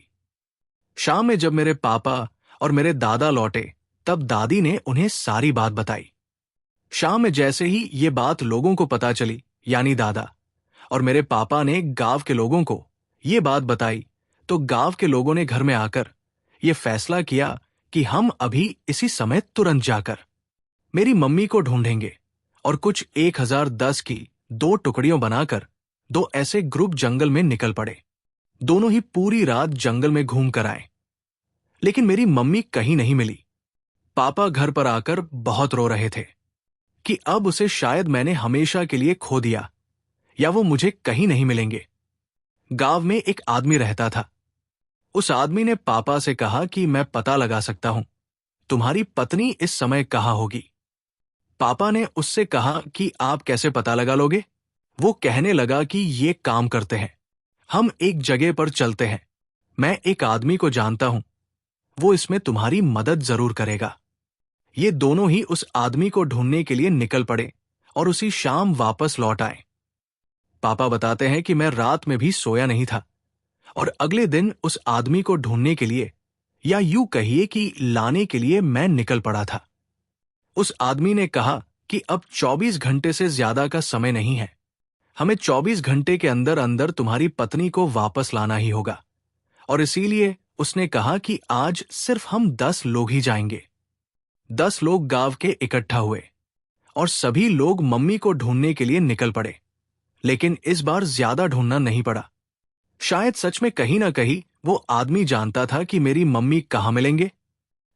शाम में जब मेरे पापा और मेरे दादा लौटे तब दादी ने उन्हें सारी बात बताई। शाम में जैसे ही ये बात लोगों को पता चली, यानी दादा और मेरे पापा ने गांव के लोगों को ये बात बताई, तो गांव के लोगों ने घर में आकर ये फैसला किया कि हम अभी इसी समय तुरंत जाकर मेरी मम्मी को ढूंढेंगे, और कुछ 1010 की 2 टुकड़ियों बनाकर 2 ऐसे ग्रुप जंगल में निकल पड़े। दोनों ही पूरी रात जंगल में घूम कर आए, लेकिन मेरी मम्मी कहीं नहीं मिली। पापा घर पर आकर बहुत रो रहे थे कि अब उसे शायद मैंने हमेशा के लिए खो दिया, या वो मुझे कहीं नहीं मिलेंगे। गांव में एक आदमी रहता था। उस आदमी ने पापा से कहा कि मैं पता लगा सकता हूं, तुम्हारी पत्नी इस समय कहाँ होगी। पापा ने उससे कहा कि आप कैसे पता लगा लोगे? वो कहने लगा कि ये काम करते हैं, हम एक जगह पर चलते हैं, मैं एक आदमी को जानता हूं, वो इसमें तुम्हारी मदद जरूर करेगा। ये दोनों ही उस आदमी को ढूंढने के लिए निकल पड़े और उसी शाम वापस लौट आए। पापा बताते हैं कि मैं रात में भी सोया नहीं था, और अगले दिन उस आदमी को ढूंढने के लिए, या यूं कहिए कि लाने के लिए मैं निकल पड़ा था। उस आदमी ने कहा कि अब 24 घंटे से ज्यादा का समय नहीं है, हमें 24 घंटे के अंदर अंदर तुम्हारी पत्नी को वापस लाना ही होगा, और इसीलिए उसने कहा कि आज सिर्फ हम 10 लोग ही जाएंगे। 10 लोग गांव के इकट्ठा हुए और सभी लोग मम्मी को ढूंढने के लिए निकल पड़े, लेकिन इस बार ज्यादा ढूंढना नहीं पड़ा। शायद सच में कहीं ना कहीं वो आदमी जानता था कि मेरी मम्मी कहाँ मिलेंगे।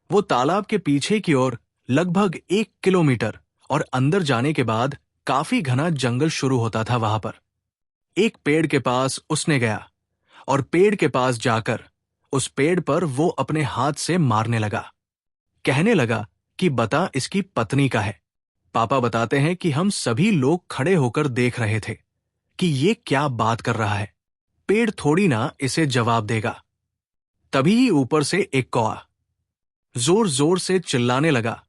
वो तालाब के पीछे की ओर लगभग 1 किलोमीटर और अंदर जाने के बाद काफी घना जंगल शुरू होता था। वहां पर एक पेड़ के पास उसने गया, और पेड़ के पास जाकर उस पेड़ पर वो अपने हाथ से मारने लगा। कहने लगा कि बता इसकी पत्नी का है। पापा बताते हैं कि हम सभी लोग खड़े होकर देख रहे थे कि ये क्या बात कर रहा है, पेड़ थोड़ी ना इसे जवाब देगा। तभी ही ऊपर से एक कौआ जोर जोर से चिल्लाने लगा,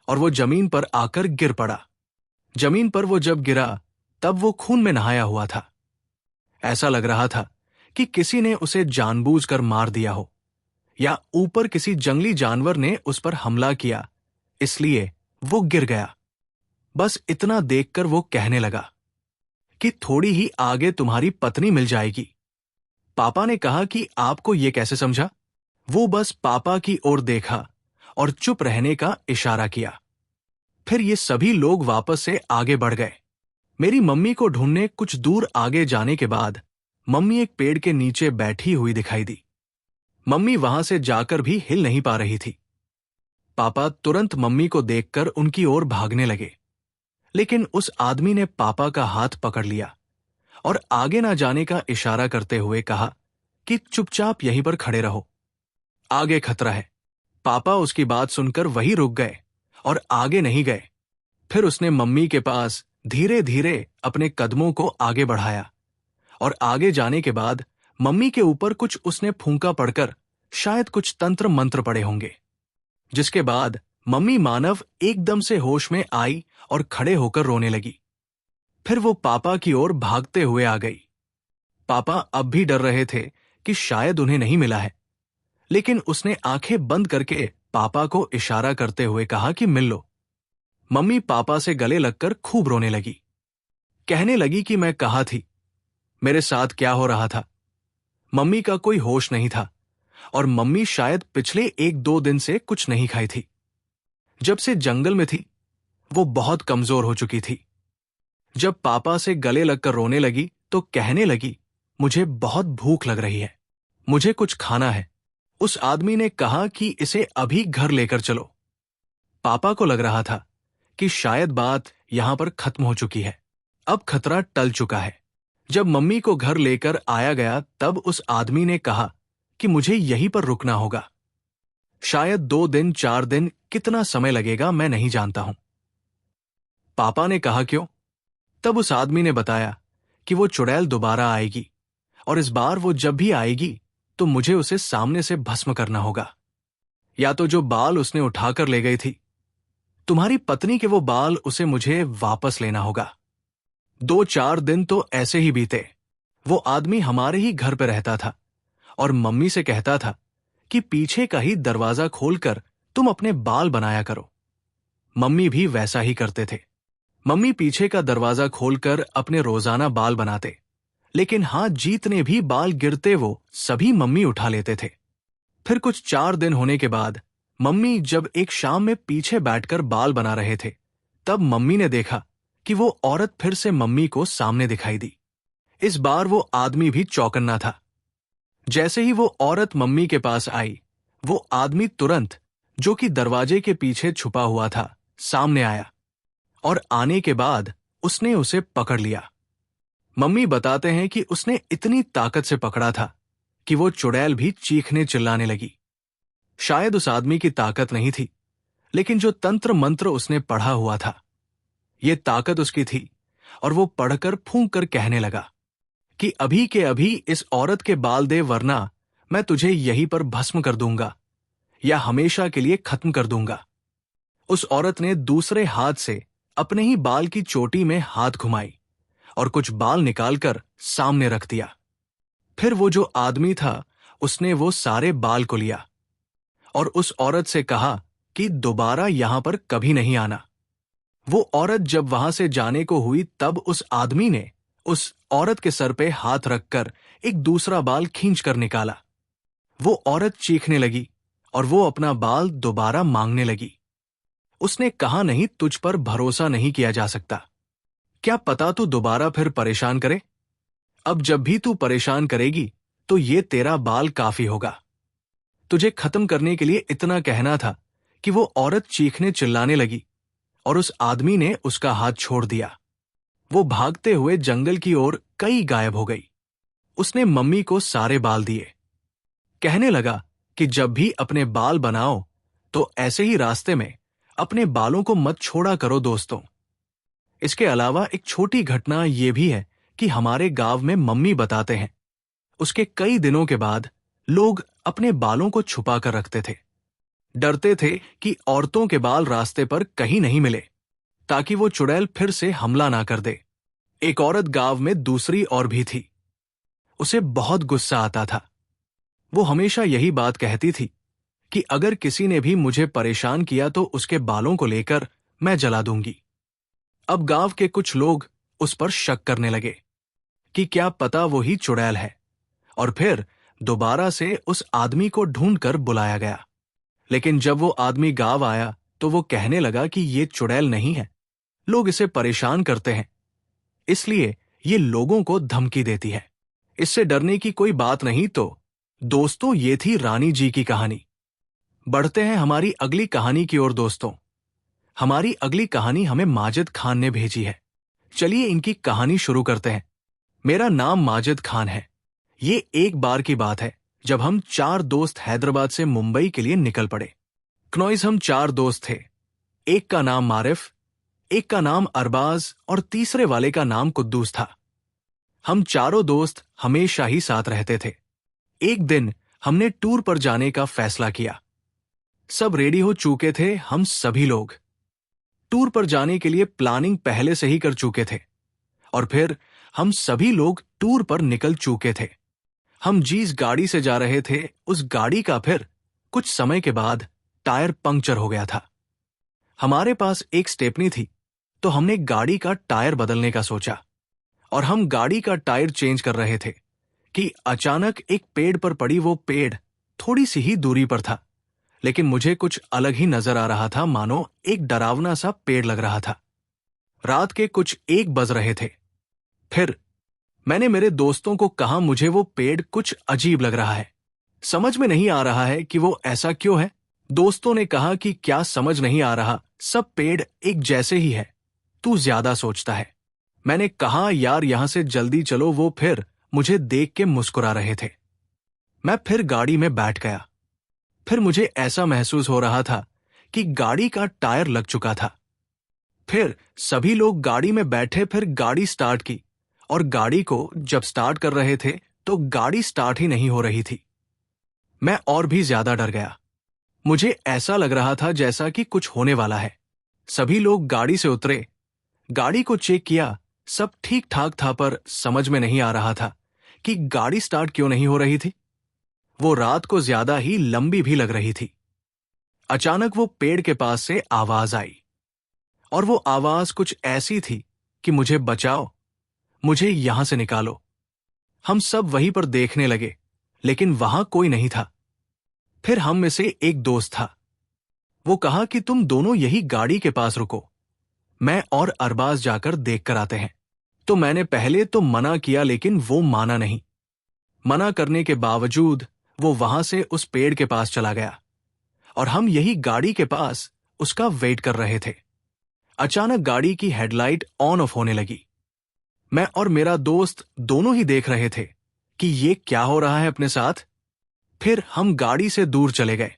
और वो जमीन पर आकर गिर पड़ा। जमीन पर वो जब गिरा तब वो खून में नहाया हुआ था। ऐसा लग रहा था कि किसी ने उसे जानबूझकर मार दिया हो, या ऊपर किसी जंगली जानवर ने उस पर हमला किया, इसलिए वो गिर गया। बस इतना देखकर वो कहने लगा कि थोड़ी ही आगे तुम्हारी पत्नी मिल जाएगी। पापा ने कहा कि आपको ये कैसे समझा? वो बस पापा की ओर देखा और चुप रहने का इशारा किया। फिर ये सभी लोग वापस से आगे बढ़ गए। मेरी मम्मी को ढूंढने कुछ दूर आगे जाने के बाद मम्मी एक पेड़ के नीचे बैठी हुई दिखाई दी। मम्मी वहां से जाकर भी हिल नहीं पा रही थी। पापा तुरंत मम्मी को देखकर उनकी ओर भागने लगे, लेकिन उस आदमी ने पापा का हाथ पकड़ लिया और आगे ना जाने का इशारा करते हुए कहा कि चुपचाप यहीं पर खड़े रहो, आगे खतरा है। पापा उसकी बात सुनकर वहीं रुक गए और आगे नहीं गए। फिर उसने मम्मी के पास धीरे धीरे अपने कदमों को आगे बढ़ाया और आगे जाने के बाद मम्मी के ऊपर कुछ उसने फूंका पड़कर शायद कुछ तंत्र मंत्र पड़े होंगे, जिसके बाद मम्मी मानव एकदम से होश में आई और खड़े होकर रोने लगी। फिर वो पापा की ओर भागते हुए आ गई। पापा अब भी डर रहे थे कि शायद उन्हें नहीं मिला है, लेकिन उसने आंखें बंद करके पापा को इशारा करते हुए कहा कि मिल लो। मम्मी पापा से गले लगकर खूब रोने लगी, कहने लगी कि मैं कहा थी, मेरे साथ क्या हो रहा था। मम्मी का कोई होश नहीं था और मम्मी शायद पिछले 1-2 दिन से कुछ नहीं खाई थी। जब से जंगल में थी वो बहुत कमजोर हो चुकी थी। जब पापा से गले लगकर रोने लगी तो कहने लगी, मुझे बहुत भूख लग रही है, मुझे कुछ खाना है। उस आदमी ने कहा कि इसे अभी घर लेकर चलो। पापा को लग रहा था कि शायद बात यहां पर खत्म हो चुकी है, अब खतरा टल चुका है। जब मम्मी को घर लेकर आया गया तब उस आदमी ने कहा कि मुझे यहीं पर रुकना होगा, शायद 2 दिन 4 दिन, कितना समय लगेगा मैं नहीं जानता हूं। पापा ने कहा क्यों? तब उस आदमी ने बताया कि वो चुड़ैल दोबारा आएगी और इस बार वो जब भी आएगी तो मुझे उसे सामने से भस्म करना होगा, या तो जो बाल उसने उठाकर ले गई थी, तुम्हारी पत्नी के वो बाल उसे मुझे वापस लेना होगा। 2-4 दिन तो ऐसे ही बीते। वो आदमी हमारे ही घर पे रहता था और मम्मी से कहता था कि पीछे का ही दरवाजा खोलकर तुम अपने बाल बनाया करो। मम्मी भी वैसा ही करते थे। मम्मी पीछे का दरवाजा खोलकर अपने रोजाना बाल बनाते, लेकिन हाथ जितने भी बाल गिरते वो सभी मम्मी उठा लेते थे। फिर कुछ 4 दिन होने के बाद मम्मी जब एक शाम में पीछे बैठकर बाल बना रहे थे, तब मम्मी ने देखा कि वो औरत फिर से मम्मी को सामने दिखाई दी। इस बार वो आदमी भी चौकन्ना था। जैसे ही वो औरत मम्मी के पास आई, वो आदमी तुरंत, जो कि दरवाजे के पीछे छुपा हुआ था, सामने आया और आने के बाद उसने उसे पकड़ लिया। मम्मी बताते हैं कि उसने इतनी ताकत से पकड़ा था कि वो चुड़ैल भी चीखने चिल्लाने लगी। शायद उस आदमी की ताकत नहीं थी, लेकिन जो तंत्र मंत्र उसने पढ़ा हुआ था, ये ताकत उसकी थी और वो पढ़कर फूंक कर कहने लगा कि अभी के अभी इस औरत के बाल दे, वरना मैं तुझे यहीं पर भस्म कर दूंगा या हमेशा के लिए खत्म कर दूंगा। उस औरत ने दूसरे हाथ से अपने ही बाल की चोटी में हाथ घुमाई और कुछ बाल निकालकर सामने रख दिया। फिर वो जो आदमी था उसने वो सारे बाल को लिया और उस औरत से कहा कि दोबारा यहां पर कभी नहीं आना। वो औरत जब वहां से जाने को हुई तब उस आदमी ने उस औरत के सर पे हाथ रखकर एक दूसरा बाल खींच कर निकाला। वो औरत चीखने लगी और वो अपना बाल दोबारा मांगने लगी। उसने कहा, नहीं, तुझ पर भरोसा नहीं किया जा सकता, क्या पता तू दोबारा फिर परेशान करे। अब जब भी तू परेशान करेगी तो ये तेरा बाल काफी होगा। तुझे खत्म करने के लिए इतना कहना था कि वो औरत चीखने चिल्लाने लगी और उस आदमी ने उसका हाथ छोड़ दिया। वो भागते हुए जंगल की ओर कहीं गायब हो गई। उसने मम्मी को सारे बाल दिए, कहने लगा कि जब भी अपने बाल बनाओ तो ऐसे ही रास्ते में अपने बालों को मत छोड़ा करो दोस्तों। इसके अलावा एक छोटी घटना यह भी है कि हमारे गांव में मम्मी बताते हैं, उसके कई दिनों के बाद लोग अपने बालों को छुपा कर रखते थे। डरते थे कि औरतों के बाल रास्ते पर कहीं नहीं मिले, ताकि वो चुड़ैल फिर से हमला ना कर दे। एक औरत गांव में दूसरी और भी थी। उसे बहुत गुस्सा आता था। वो हमेशा यही बात कहती थी कि अगर किसी ने भी मुझे परेशान किया तो उसके बालों को लेकर मैं जला दूंगी। अब गांव के कुछ लोग उस पर शक करने लगे कि क्या पता वो ही चुड़ैल है, और फिर दोबारा से उस आदमी को ढूंढकर बुलाया गया। लेकिन जब वो आदमी गांव आया तो वो कहने लगा कि ये चुड़ैल नहीं है, लोग इसे परेशान करते हैं, इसलिए ये लोगों को धमकी देती है। इससे डरने की कोई बात नहीं। तो दोस्तों, ये थी रानी जी की कहानी। बढ़ते हैं हमारी अगली कहानी की ओर दोस्तों। हमारी अगली कहानी हमें माजिद खान ने भेजी है। चलिए इनकी कहानी शुरू करते हैं। मेरा नाम माजिद खान है। ये एक बार की बात है जब हम 4 दोस्त हैदराबाद से मुंबई के लिए निकल पड़े। क्नॉइस हम 4 दोस्त थे। एक का नाम मारिफ, एक का नाम अरबाज और तीसरे वाले का नाम कुद्दूस था। हम चारों दोस्त हमेशा ही साथ रहते थे। एक दिन हमने टूर पर जाने का फैसला किया। सब रेडी हो चुके थे। हम सभी लोग टूर पर जाने के लिए प्लानिंग पहले से ही कर चुके थे और फिर हम सभी लोग टूर पर निकल चुके थे। हम जिस गाड़ी से जा रहे थे उस गाड़ी का फिर कुछ समय के बाद टायर पंक्चर हो गया था। हमारे पास एक स्टेपनी थी तो हमने गाड़ी का टायर बदलने का सोचा और हम गाड़ी का टायर चेंज कर रहे थे कि अचानक एक पेड़ पर पड़ी। वो पेड़ थोड़ी सी ही दूरी पर था, लेकिन मुझे कुछ अलग ही नजर आ रहा था, मानो एक डरावना सा पेड़ लग रहा था। रात के कुछ 1 बज रहे थे। फिर मैंने मेरे दोस्तों को कहा, मुझे वो पेड़ कुछ अजीब लग रहा है, समझ में नहीं आ रहा है कि वो ऐसा क्यों है। दोस्तों ने कहा कि क्या समझ नहीं आ रहा, सब पेड़ एक जैसे ही है, तू ज्यादा सोचता है। मैंने कहा, यार यहां से जल्दी चलो। वो फिर मुझे देख के मुस्कुरा रहे थे। मैं फिर गाड़ी में बैठ गया। फिर मुझे ऐसा महसूस हो रहा था कि गाड़ी का टायर लग चुका था। फिर सभी लोग गाड़ी में बैठे, फिर गाड़ी स्टार्ट की और गाड़ी को जब स्टार्ट कर रहे थे तो गाड़ी स्टार्ट ही नहीं हो रही थी। मैं और भी ज्यादा डर गया। मुझे ऐसा लग रहा था जैसा कि कुछ होने वाला है। सभी लोग गाड़ी से उतरे, गाड़ी को चेक किया, सब ठीक ठाक था, पर समझ में नहीं आ रहा था कि गाड़ी स्टार्ट क्यों नहीं हो रही थी। वो रात को ज्यादा ही लंबी भी लग रही थी। अचानक वो पेड़ के पास से आवाज आई और वो आवाज कुछ ऐसी थी कि मुझे बचाओ, मुझे यहां से निकालो। हम सब वहीं पर देखने लगे, लेकिन वहां कोई नहीं था। फिर हम में से एक दोस्त था। वो कहा कि तुम दोनों यही गाड़ी के पास रुको, मैं और अरबाज जाकर देख कर आते हैं। तो मैंने पहले तो मना किया, लेकिन वो माना नहीं। मना करने के बावजूद वो वहां से उस पेड़ के पास चला गया और हम यही गाड़ी के पास उसका वेट कर रहे थे। अचानक गाड़ी की हेडलाइट ऑन ऑफ होने लगी। मैं और मेरा दोस्त दोनों ही देख रहे थे कि ये क्या हो रहा है अपने साथ। फिर हम गाड़ी से दूर चले गए।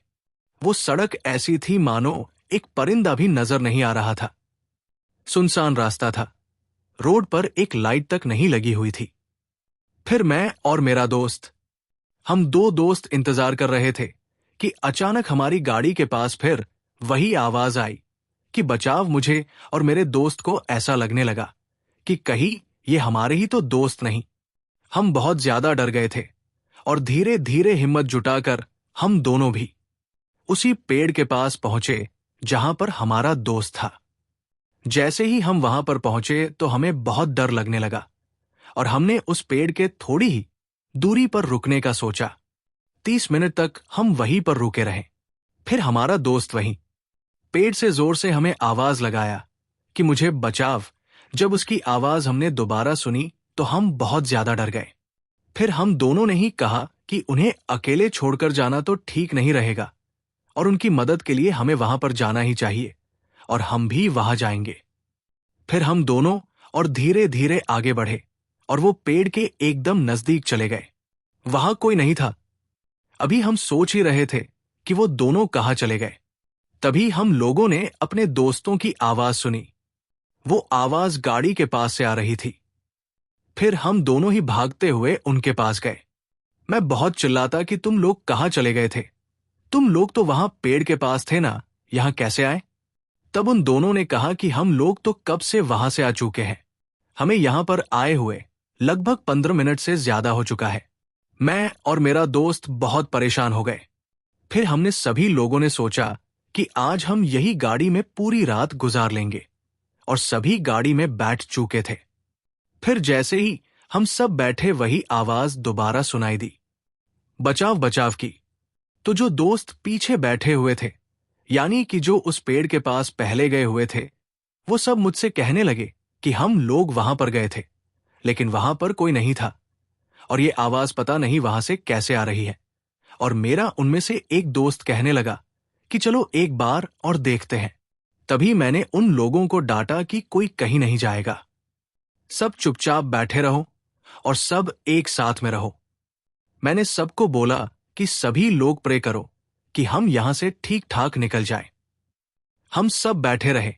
वो सड़क ऐसी थी मानो एक परिंदा भी नजर नहीं आ रहा था। सुनसान रास्ता था, रोड पर एक लाइट तक नहीं लगी हुई थी। फिर मैं और मेरा दोस्त, हम 2 दोस्त इंतजार कर रहे थे कि अचानक हमारी गाड़ी के पास फिर वही आवाज आई कि बचाव। मुझे और मेरे दोस्त को ऐसा लगने लगा कि कहीं ये हमारे ही तो दोस्त नहीं। हम बहुत ज्यादा डर गए थे और धीरे धीरे हिम्मत जुटाकर हम दोनों भी उसी पेड़ के पास पहुंचे जहां पर हमारा दोस्त था। जैसे ही हम वहां पर पहुंचे तो हमें बहुत डर लगने लगा और हमने उस पेड़ के थोड़ी ही दूरी पर रुकने का सोचा। 30 मिनट तक हम वहीं पर रुके रहे। फिर हमारा दोस्त वहीं पेड़ से जोर से हमें आवाज लगाया कि मुझे बचाव। जब उसकी आवाज हमने दोबारा सुनी तो हम बहुत ज्यादा डर गए। फिर हम दोनों ने ही कहा कि उन्हें अकेले छोड़कर जाना तो ठीक नहीं रहेगा और उनकी मदद के लिए हमें वहां पर जाना ही चाहिए और हम भी वहां जाएंगे। फिर हम दोनों और धीरे धीरे आगे बढ़े और वो पेड़ के एकदम नजदीक चले गए। वहां कोई नहीं था। अभी हम सोच ही रहे थे कि वो दोनों कहां चले गए। तभी हम लोगों ने अपने दोस्तों की आवाज सुनी। वो आवाज गाड़ी के पास से आ रही थी। फिर हम दोनों ही भागते हुए उनके पास गए। मैं बहुत चिल्लाता कि तुम लोग कहां चले गए थे, तुम लोग तो वहां पेड़ के पास थे ना, यहां कैसे आए। तब उन दोनों ने कहा कि हम लोग तो कब से वहां से आ चुके हैं, हमें यहां पर आए हुए लगभग 15 मिनट से ज्यादा हो चुका है। मैं और मेरा दोस्त बहुत परेशान हो गए। फिर हमने सभी लोगों ने सोचा कि आज हम यही गाड़ी में पूरी रात गुजार लेंगे और सभी गाड़ी में बैठ चुके थे। फिर जैसे ही हम सब बैठे वही आवाज दोबारा सुनाई दी, बचाव बचाव की। तो जो दोस्त पीछे बैठे हुए थे, यानी कि जो उस पेड़ के पास पहले गए हुए थे, वो सब मुझसे कहने लगे कि हम लोग वहां पर गए थे, लेकिन वहां पर कोई नहीं था और ये आवाज पता नहीं वहां से कैसे आ रही है। और मेरा उनमें से एक दोस्त कहने लगा कि चलो एक बार और देखते हैं। तभी मैंने उन लोगों को डांटा कि कोई कहीं नहीं जाएगा, सब चुपचाप बैठे रहो और सब एक साथ में रहो। मैंने सबको बोला कि सभी लोग प्रे करो कि हम यहां से ठीक ठाक निकल जाएं। हम सब बैठे रहे।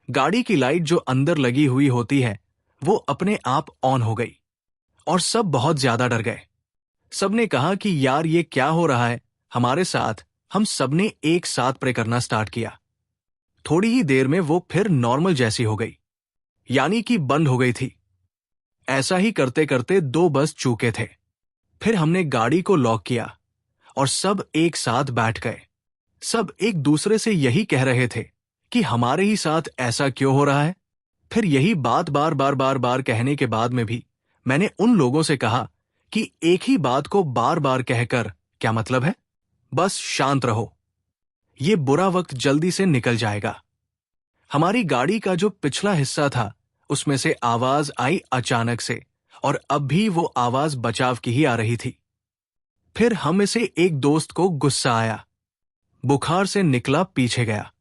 गाड़ी की लाइट जो अंदर लगी हुई होती है वो अपने आप ऑन हो गई और सब बहुत ज्यादा डर गए। सबने कहा कि यार ये क्या हो रहा है हमारे साथ। हम सबने एक साथ प्रे करना स्टार्ट किया। थोड़ी ही देर में वो फिर नॉर्मल जैसी हो गई, यानी कि बंद हो गई थी। ऐसा ही करते करते 2 बज चुके थे। फिर हमने गाड़ी को लॉक किया और सब एक साथ बैठ गए। सब एक दूसरे से यही कह रहे थे कि हमारे ही साथ ऐसा क्यों हो रहा है। फिर यही बात बार बार बार बार कहने के बाद में भी मैंने उन लोगों से कहा कि एक ही बात को बार बार कहकर क्या मतलब है। बस शांत रहो, ये बुरा वक्त जल्दी से निकल जाएगा। हमारी गाड़ी का जो पिछला हिस्सा था उसमें से आवाज आई अचानक से, और अब भी वो आवाज बचाव की ही आ रही थी। फिर हम में से एक दोस्त को गुस्सा आया, बुखार से निकला पीछे गया।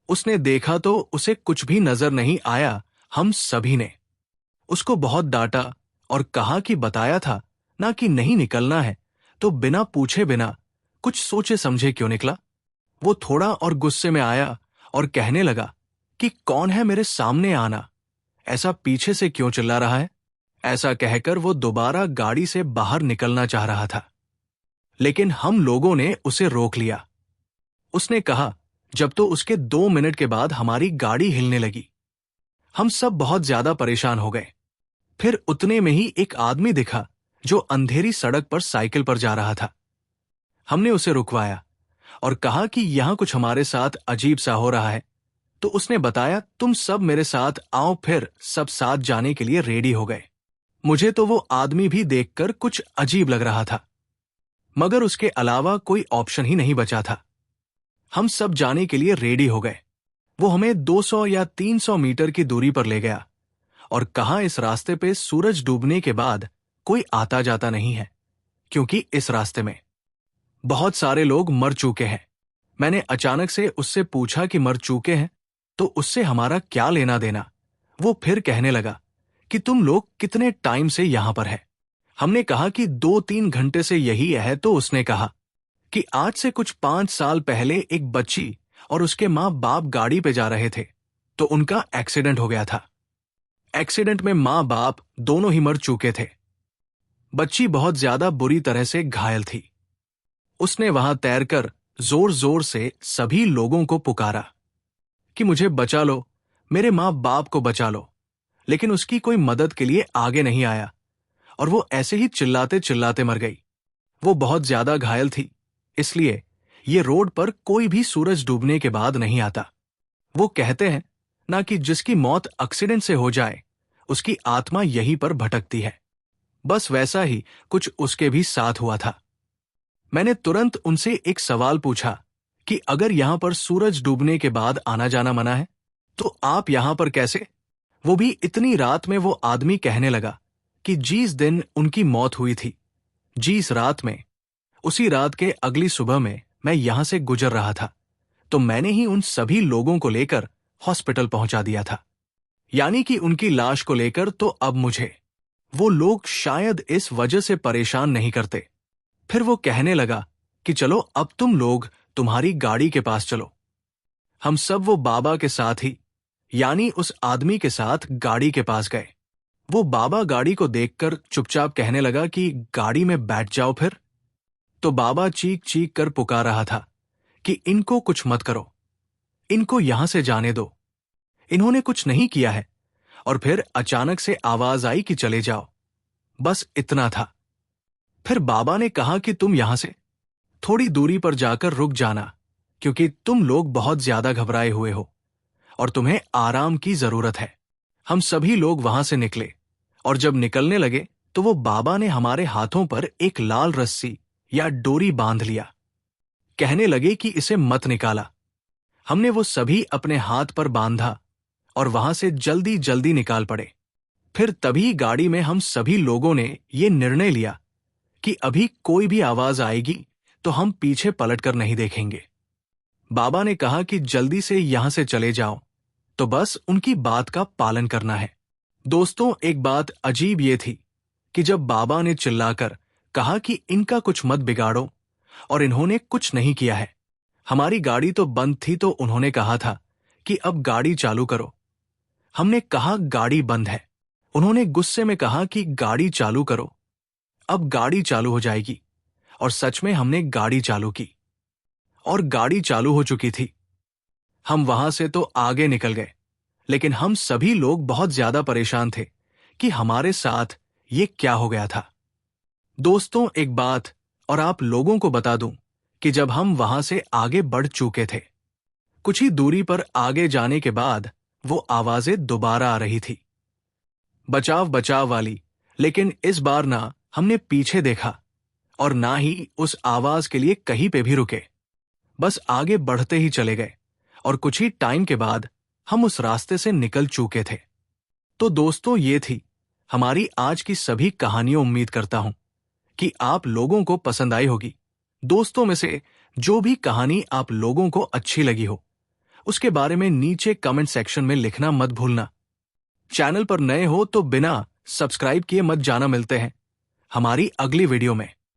उसने देखा तो उसे कुछ भी नजर नहीं आया। हम सभी ने उसको बहुत डांटा और कहा कि बताया था ना कि नहीं निकलना है, तो बिना पूछे बिना कुछ सोचे समझे क्यों निकला। वो थोड़ा और गुस्से में आया और कहने लगा कि कौन है मेरे सामने आना, ऐसा पीछे से क्यों चिल्ला रहा है। ऐसा कहकर वो दोबारा गाड़ी से बाहर निकलना चाह रहा था, लेकिन हम लोगों ने उसे रोक लिया। उसने कहा जब तो उसके 2 मिनट के बाद हमारी गाड़ी हिलने लगी। हम सब बहुत ज्यादा परेशान हो गए। फिर उतने में ही एक आदमी दिखा जो अंधेरी सड़क पर साइकिल पर जा रहा था। हमने उसे रुकवाया और कहा कि यहां कुछ हमारे साथ अजीब सा हो रहा है। तो उसने बताया तुम सब मेरे साथ आओ। फिर सब साथ जाने के लिए रेडी हो गए। मुझे तो वो आदमी भी देखकर कुछ अजीब लग रहा था, मगर उसके अलावा कोई ऑप्शन ही नहीं बचा था। हम सब जाने के लिए रेडी हो गए। वो हमें 200 या 300 मीटर की दूरी पर ले गया और कहा इस रास्ते पे सूरज डूबने के बाद कोई आता जाता नहीं है, क्योंकि इस रास्ते में बहुत सारे लोग मर चुके हैं। मैंने अचानक से उससे पूछा कि मर चुके हैं तो उससे हमारा क्या लेना देना। वो फिर कहने लगा कि तुम लोग कितने टाइम से यहां पर है। हमने कहा कि 2-3 घंटे से यही है। तो उसने कहा कि आज से कुछ 5 साल पहले एक बच्ची और उसके माँ बाप गाड़ी पे जा रहे थे, तो उनका एक्सीडेंट हो गया था। एक्सीडेंट में माँ बाप दोनों ही मर चुके थे। बच्ची बहुत ज्यादा बुरी तरह से घायल थी। उसने वहां तैरकर जोर जोर से सभी लोगों को पुकारा कि मुझे बचा लो, मेरे माँ बाप को बचा लो, लेकिन उसकी कोई मदद के लिए आगे नहीं आया और वो ऐसे ही चिल्लाते चिल्लाते मर गई। वो बहुत ज्यादा घायल थी, इसलिए ये रोड पर कोई भी सूरज डूबने के बाद नहीं आता। वो कहते हैं ना कि जिसकी मौत एक्सीडेंट से हो जाए उसकी आत्मा यहीं पर भटकती है। बस वैसा ही कुछ उसके भी साथ हुआ था। मैंने तुरंत उनसे एक सवाल पूछा कि अगर यहां पर सूरज डूबने के बाद आना जाना मना है तो आप यहां पर कैसे। वो भी इतनी रात में। वो आदमी कहने लगा कि जिस दिन उनकी मौत हुई थी, जिस रात में, उसी रात के अगली सुबह में मैं यहां से गुजर रहा था, तो मैंने ही उन सभी लोगों को लेकर हॉस्पिटल पहुंचा दिया था। यानी कि उनकी लाश को लेकर। तो अब मुझे वो लोग शायद इस वजह से परेशान नहीं करते। फिर वो कहने लगा कि चलो अब तुम लोग तुम्हारी गाड़ी के पास चलो। हम सब वो बाबा के साथ ही, यानी उस आदमी के साथ गाड़ी के पास गए। वो बाबा गाड़ी को देखकर चुपचाप कहने लगा कि गाड़ी में बैठ जाओ। फिर तो बाबा चीख चीख कर पुकार रहा था कि इनको कुछ मत करो, इनको यहां से जाने दो, इन्होंने कुछ नहीं किया है। और फिर अचानक से आवाज आई कि चले जाओ। बस इतना था। फिर बाबा ने कहा कि तुम यहां से थोड़ी दूरी पर जाकर रुक जाना, क्योंकि तुम लोग बहुत ज्यादा घबराए हुए हो और तुम्हें आराम की जरूरत है। हम सभी लोग वहां से निकले और जब निकलने लगे तो वो बाबा ने हमारे हाथों पर एक लाल रस्सी या डोरी बांध लिया। कहने लगे कि इसे मत निकाला। हमने वो सभी अपने हाथ पर बांधा और वहां से जल्दी जल्दी निकाल पड़े। फिर तभी गाड़ी में हम सभी लोगों ने ये निर्णय लिया कि अभी कोई भी आवाज आएगी तो हम पीछे पलटकर नहीं देखेंगे। बाबा ने कहा कि जल्दी से यहां से चले जाओ, तो बस उनकी बात का पालन करना है। दोस्तों, एक बात अजीब ये थी कि जब बाबा ने चिल्लाकर कहा कि इनका कुछ मत बिगाड़ो, और इन्होंने कुछ नहीं किया है। हमारी गाड़ी तो बंद थी तो उन्होंने कहा था कि अब गाड़ी चालू करो। हमने कहा गाड़ी बंद है। उन्होंने गुस्से में कहा कि गाड़ी चालू करो, अब गाड़ी चालू हो जाएगी। और सच में हमने गाड़ी चालू की और गाड़ी चालू हो चुकी थी। हम वहां से तो आगे निकल गए, लेकिन हम सभी लोग बहुत ज्यादा परेशान थे कि हमारे साथ ये क्या हो गया था। दोस्तों, एक बात और आप लोगों को बता दूं कि जब हम वहां से आगे बढ़ चुके थे, कुछ ही दूरी पर आगे जाने के बाद वो आवाजें दोबारा आ रही थी, बचाव बचाव वाली। लेकिन इस बार ना हमने पीछे देखा और ना ही उस आवाज के लिए कहीं पे भी रुके, बस आगे बढ़ते ही चले गए। और कुछ ही टाइम के बाद हम उस रास्ते से निकल चुके थे। तो दोस्तों, ये थी हमारी आज की सभी कहानियां। उम्मीद करता हूं कि आप लोगों को पसंद आई होगी। दोस्तों में से जो भी कहानी आप लोगों को अच्छी लगी हो, उसके बारे में नीचे कमेंट सेक्शन में लिखना मत भूलना। चैनल पर नए हो तो बिना सब्सक्राइब किए मत जाना। मिलते हैं हमारी अगली वीडियो में।